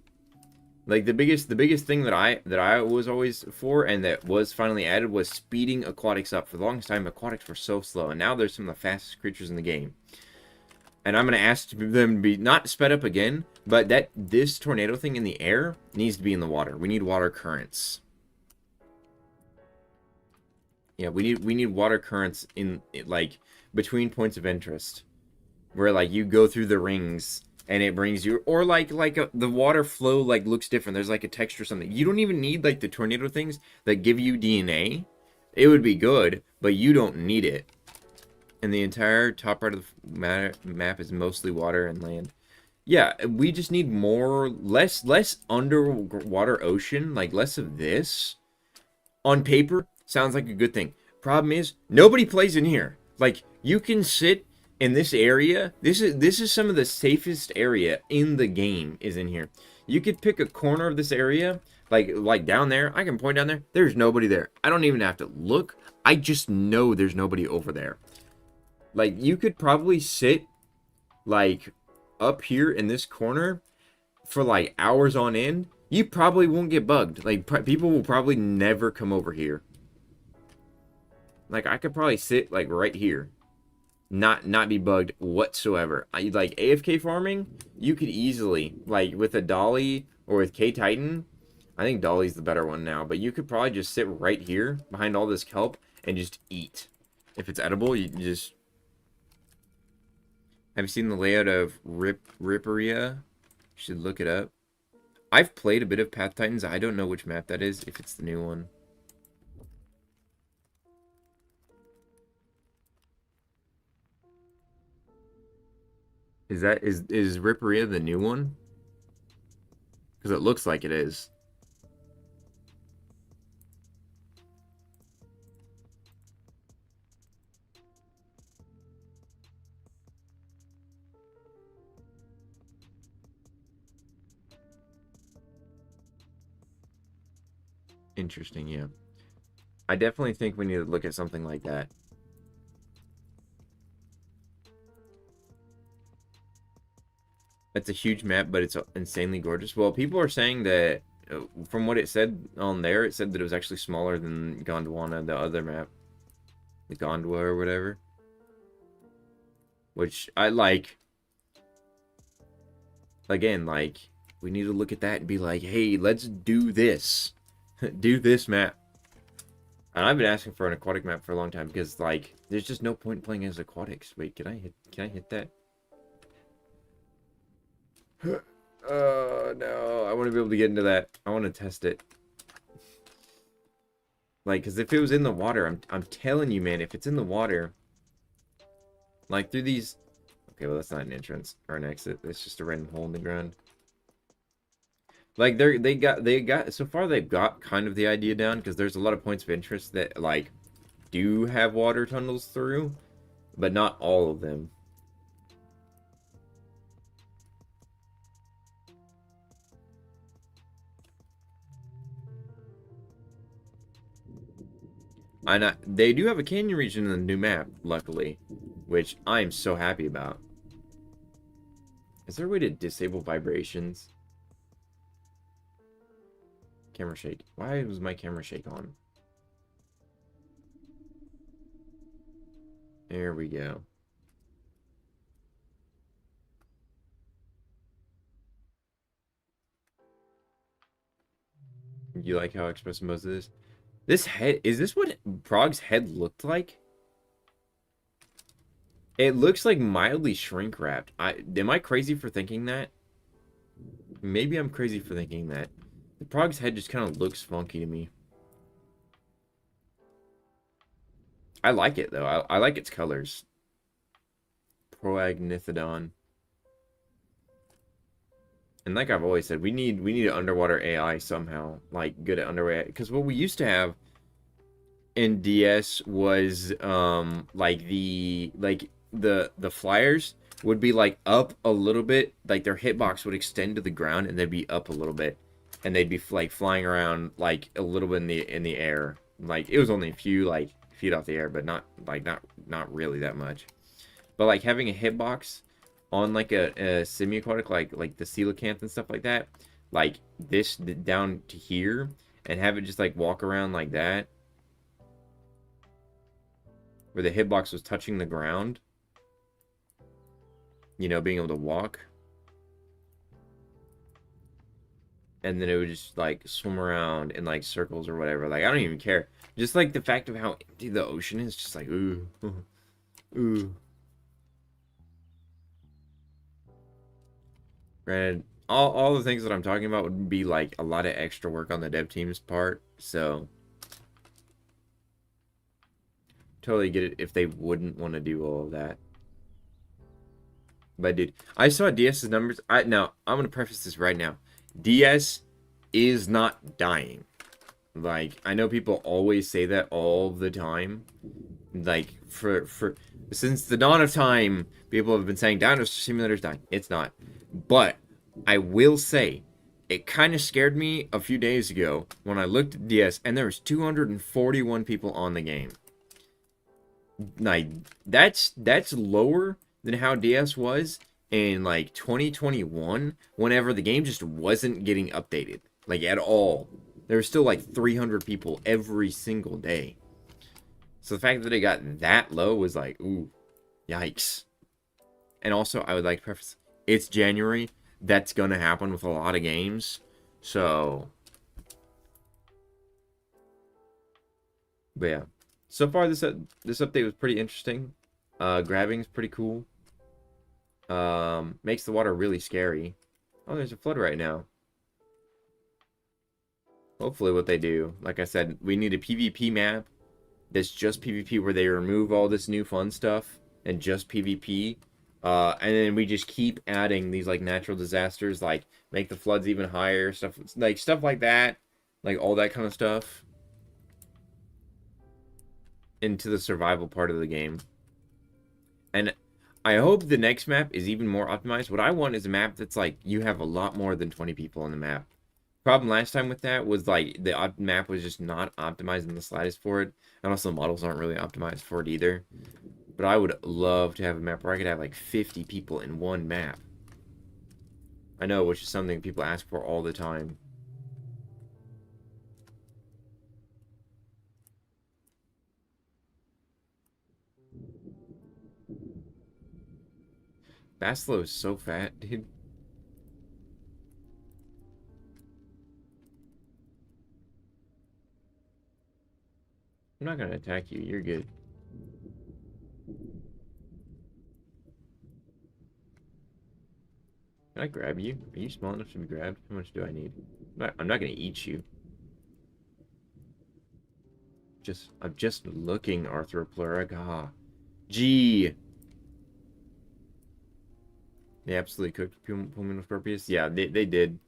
Speaker 1: Like the biggest thing that I was always for and that was finally added was speeding aquatics up. For the longest time, aquatics were so slow, and now they're some of the fastest creatures in the game. And I'm gonna ask them to be not sped up again, but that this tornado thing in the air needs to be in the water. We need water currents. Yeah, we need water currents in like between points of interest, where like you go through the rings and it brings you, or like the water flow like looks different. There's like a texture or something. You don't even need like the tornado things that give you DNA. It would be good, but you don't need it. And the entire top right of the map is mostly water and land. Yeah, we just need less underwater ocean, like less of this. On paper, sounds like a good thing. Problem is, nobody plays in here. Like, you can sit in this area. This is some of the safest area in the game is in here. You could pick a corner of this area, like down there. I can point down there. There's nobody there. I don't even have to look. I just know there's nobody over there. Like, you could probably sit, like, up here in this corner for, like, hours on end. You probably won't get bugged. Like, people will probably never come over here. Like, I could probably sit, like, right here. Not be bugged whatsoever. Like, AFK farming, you could easily, like, with a Dolly or with K-Titan, I think Dolly's the better one now, but you could probably just sit right here behind all this kelp and just eat. If it's edible, you just... Have you seen the layout of Ripperia? You should look it up. I've played a bit of Path Titans. I don't know which map that is, if it's the new one. Is Ripperia the new one? Because it looks like it is. Interesting, yeah. I definitely think we need to look at something like that. It's a huge map, but it's insanely gorgeous. Well, people are saying that, from what it said on there, it said that it was actually smaller than Gondwana, the other map. The Gondwa or whatever. Which I like. Again, like, we need to look at that and be like, hey, let's do this. Do this map. And I've been asking for an aquatic map for a long time because, like, there's just no point in playing as aquatics. Wait, can I hit that? No, I want to be able to get into that. I want to test it. Like, because if it was in the water, I'm telling you, man, if it's in the water, like, through these... Okay, well, that's not an entrance or an exit. It's just a random hole in the ground. Like, they got so far they've got kind of the idea down, because there's a lot of points of interest that, like, do have water tunnels through, but not all of them. And they do have a canyon region in the new map, luckily, which I'm so happy about. Is there a way to disable vibrations? Camera shake. Why was my camera shake on? There we go. You like how expressive most of this? This head, is this what Prague's head looked like? It looks like mildly shrink wrapped. Am I crazy for thinking that? Maybe I'm crazy for thinking that. The Prog's head just kind of looks funky to me. I like it though. I like its colors. Proagnithodon. And like I've always said, we need an underwater AI somehow, like good at underwater. Because what we used to have in DS was like the flyers would be like up a little bit, like their hitbox would extend to the ground and they'd be up a little bit, and they'd be like flying around like a little bit in the air. Like it was only a few like feet off the air, but not really that much. But like having a hitbox on like a semi-aquatic like the coelacanth and stuff like that, like this down to here, and have it just like walk around like that, where the hitbox was touching the ground, you know, being able to walk, and then it would just like swim around in like circles or whatever. Like I don't even care. Just like the fact of how empty the ocean is, just like ooh, ooh. Granted, all the things that I'm talking about would be like a lot of extra work on the dev team's part, so totally get it if they wouldn't want to do all of that. But dude, I saw DS's numbers. Now I'm gonna preface this right now. DS is not dying. Like I know people always say that all the time. Like for since the dawn of time, people have been saying Dinosaur Simulator's dying. It's not. But I will say, it kind of scared me a few days ago when I looked at DS and there was 241 people on the game. Like that's lower than how DS was in like 2021, whenever the game just wasn't getting updated like at all. There was still like 300 people every single day. So the fact that it got that low was like, ooh, yikes. And also, I would like to preface, it's January. That's gonna happen with a lot of games. So, but yeah. So far, this update was pretty interesting. Grabbing's pretty cool. Makes the water really scary. Oh, there's a flood right now. Hopefully what they do, like I said, we need a PvP map that's just PvP where they remove all this new fun stuff and just PvP. And then we just keep adding these like natural disasters, like make the floods even higher, stuff like that, like all that kind of stuff into the survival part of the game. And I hope the next map is even more optimized. What I want is a map that's like you have a lot more than 20 people on the map. Problem last time with that was like the map was just not optimized in the slightest for it, and also the models aren't really optimized for it either. But I would love to have a map where I could have like 50 people in one map. I know, which is something people ask for all the time. Basilo is so fat, dude. I'm not gonna attack you. You're good. Can I grab you? Are you small enough to be grabbed? How much do I need? I'm not gonna eat you. I'm just looking, Arthropleuroga. Gee. They absolutely cooked Pulmonoscorpius? Yeah, they did.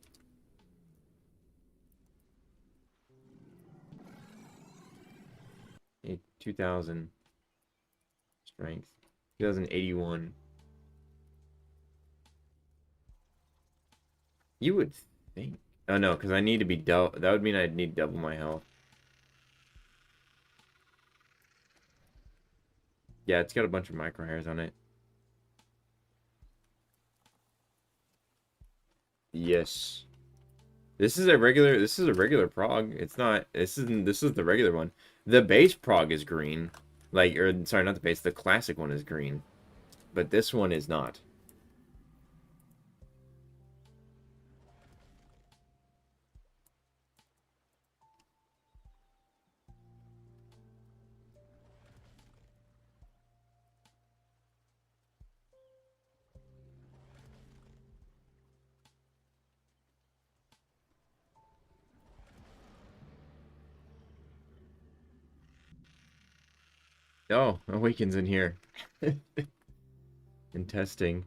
Speaker 1: 2,000 strength. 2,081. You would think. Oh no, because I need to be double. That would mean I'd need double my health. Yeah, it's got a bunch of micro hairs on it. Yes. This is a regular prog. It's not this is the regular one. The base prog is green. Like or sorry, not the base, the classic one is green. But this one is not. Oh, Awaken's in here. In testing.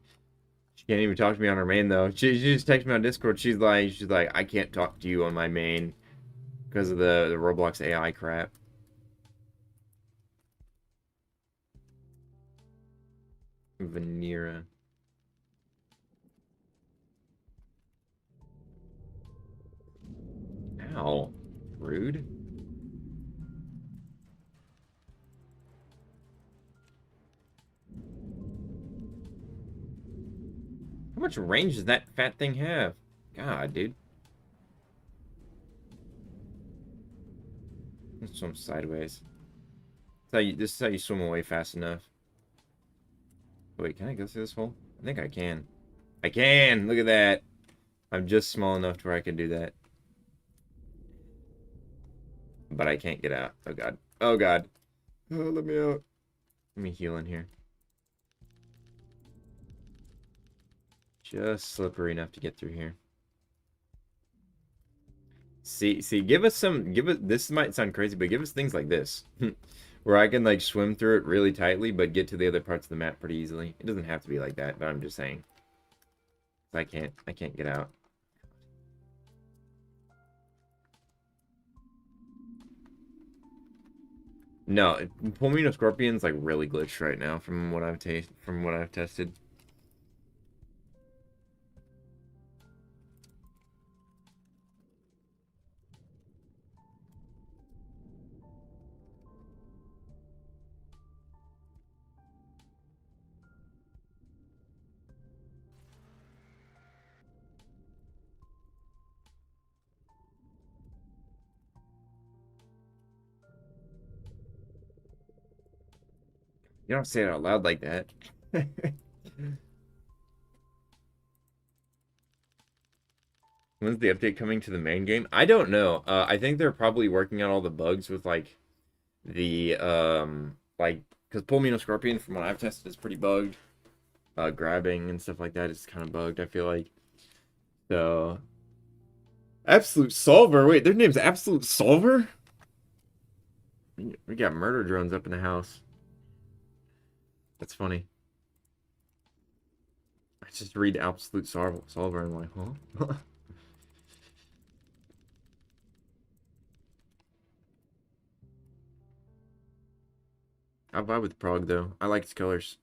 Speaker 1: She can't even talk to me on her main though. She just texted me on Discord. She's like, I can't talk to you on my main because of the Roblox AI crap. Vanera. Ow. Rude. How much range does that fat thing have? God, dude. Let's swim sideways. This is how you swim away fast enough. Wait, can I go through this hole? I think I can. I can! Look at that! I'm just small enough to where I can do that. But I can't get out. Oh god. Oh god. Oh, let me out. Let me heal in here. Just slippery enough to get through here. See, give us this might sound crazy, but give us things like this. Where I can like swim through it really tightly, but get to the other parts of the map pretty easily. It doesn't have to be like that, but I'm just saying. I can't get out. No, Pulmino Scorpion's like really glitched right now from what I've tested. You don't say it out loud like that. When's the update coming to the main game? I don't know. I think they're probably working out all the bugs with like the like because Pulmino Scorpion from what I've tested is pretty bugged. Grabbing and stuff like that is kind of bugged, I feel like. So Absolute Solver. Wait, their name's Absolute Solver? We got murder drones up in the house. That's funny. I just read Absolute Solver and I'm like, huh? I vibe with Prague though. I like its colors.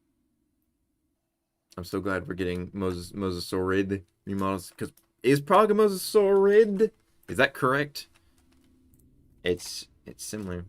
Speaker 1: I'm so glad we're getting Mosasaurid remodels because is Prague a Mosasaurid? Is that correct? It's similar.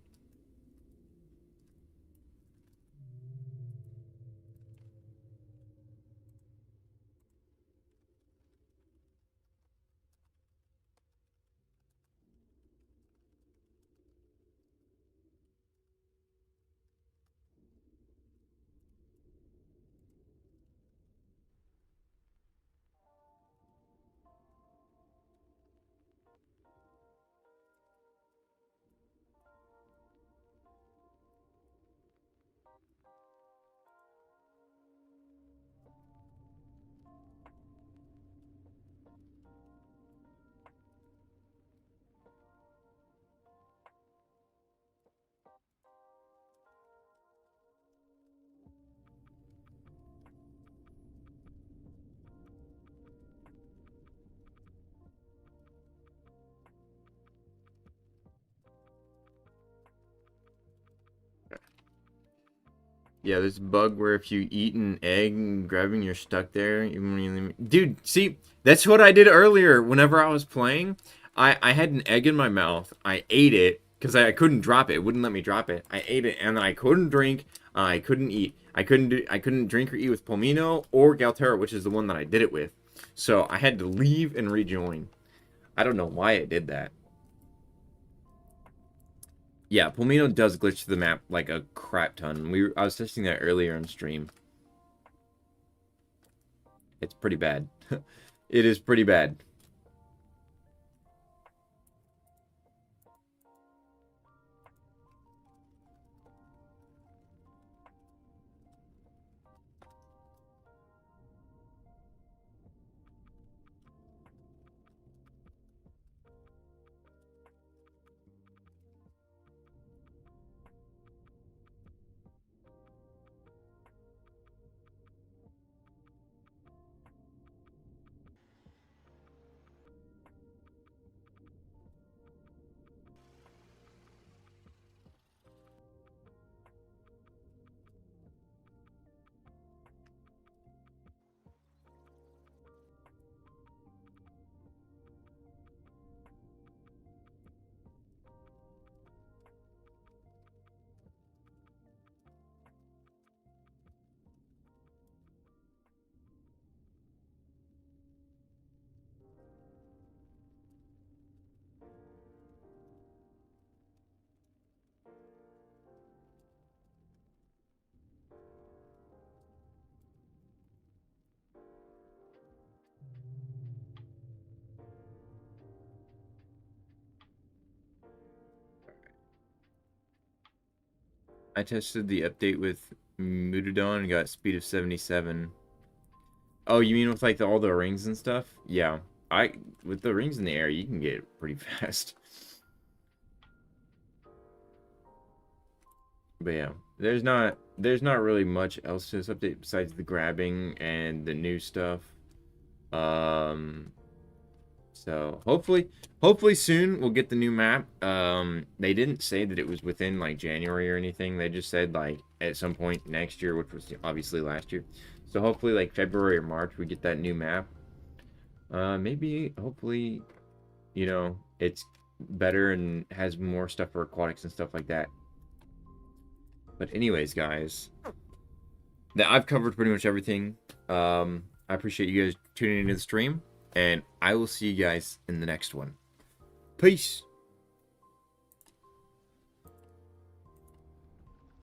Speaker 1: Yeah, there's a bug where if you eat an egg and grabbing, you're stuck there. Even when you Dude, see, that's what I did earlier. Whenever I was playing, I had an egg in my mouth. I ate it because I couldn't drop it. It wouldn't let me drop it. I ate it and then I couldn't drink. I couldn't eat. I couldn't drink or eat with Pomino or Galterra, which is the one that I did it with. So I had to leave and rejoin. I don't know why it did that. Yeah, Pomino does glitch the map like a crap ton. I was testing that earlier on stream. It's pretty bad. It is pretty bad. I tested the update with Mudodon and got speed of 77. Oh, you mean with like all the rings and stuff? Yeah. With the rings in the air, you can get it pretty fast. But yeah, there's not really much else to this update besides the grabbing and the new stuff. Um so hopefully soon we'll get the new map. They didn't say that it was within like January or anything. They just said like at some point next year, which was obviously last year. So hopefully like February or March we get that new map. Maybe hopefully, it's better and has more stuff for aquatics and stuff like that. But anyways, guys, that I've covered pretty much everything. I appreciate you guys tuning into the stream, and I will see you guys in the next one. Peace.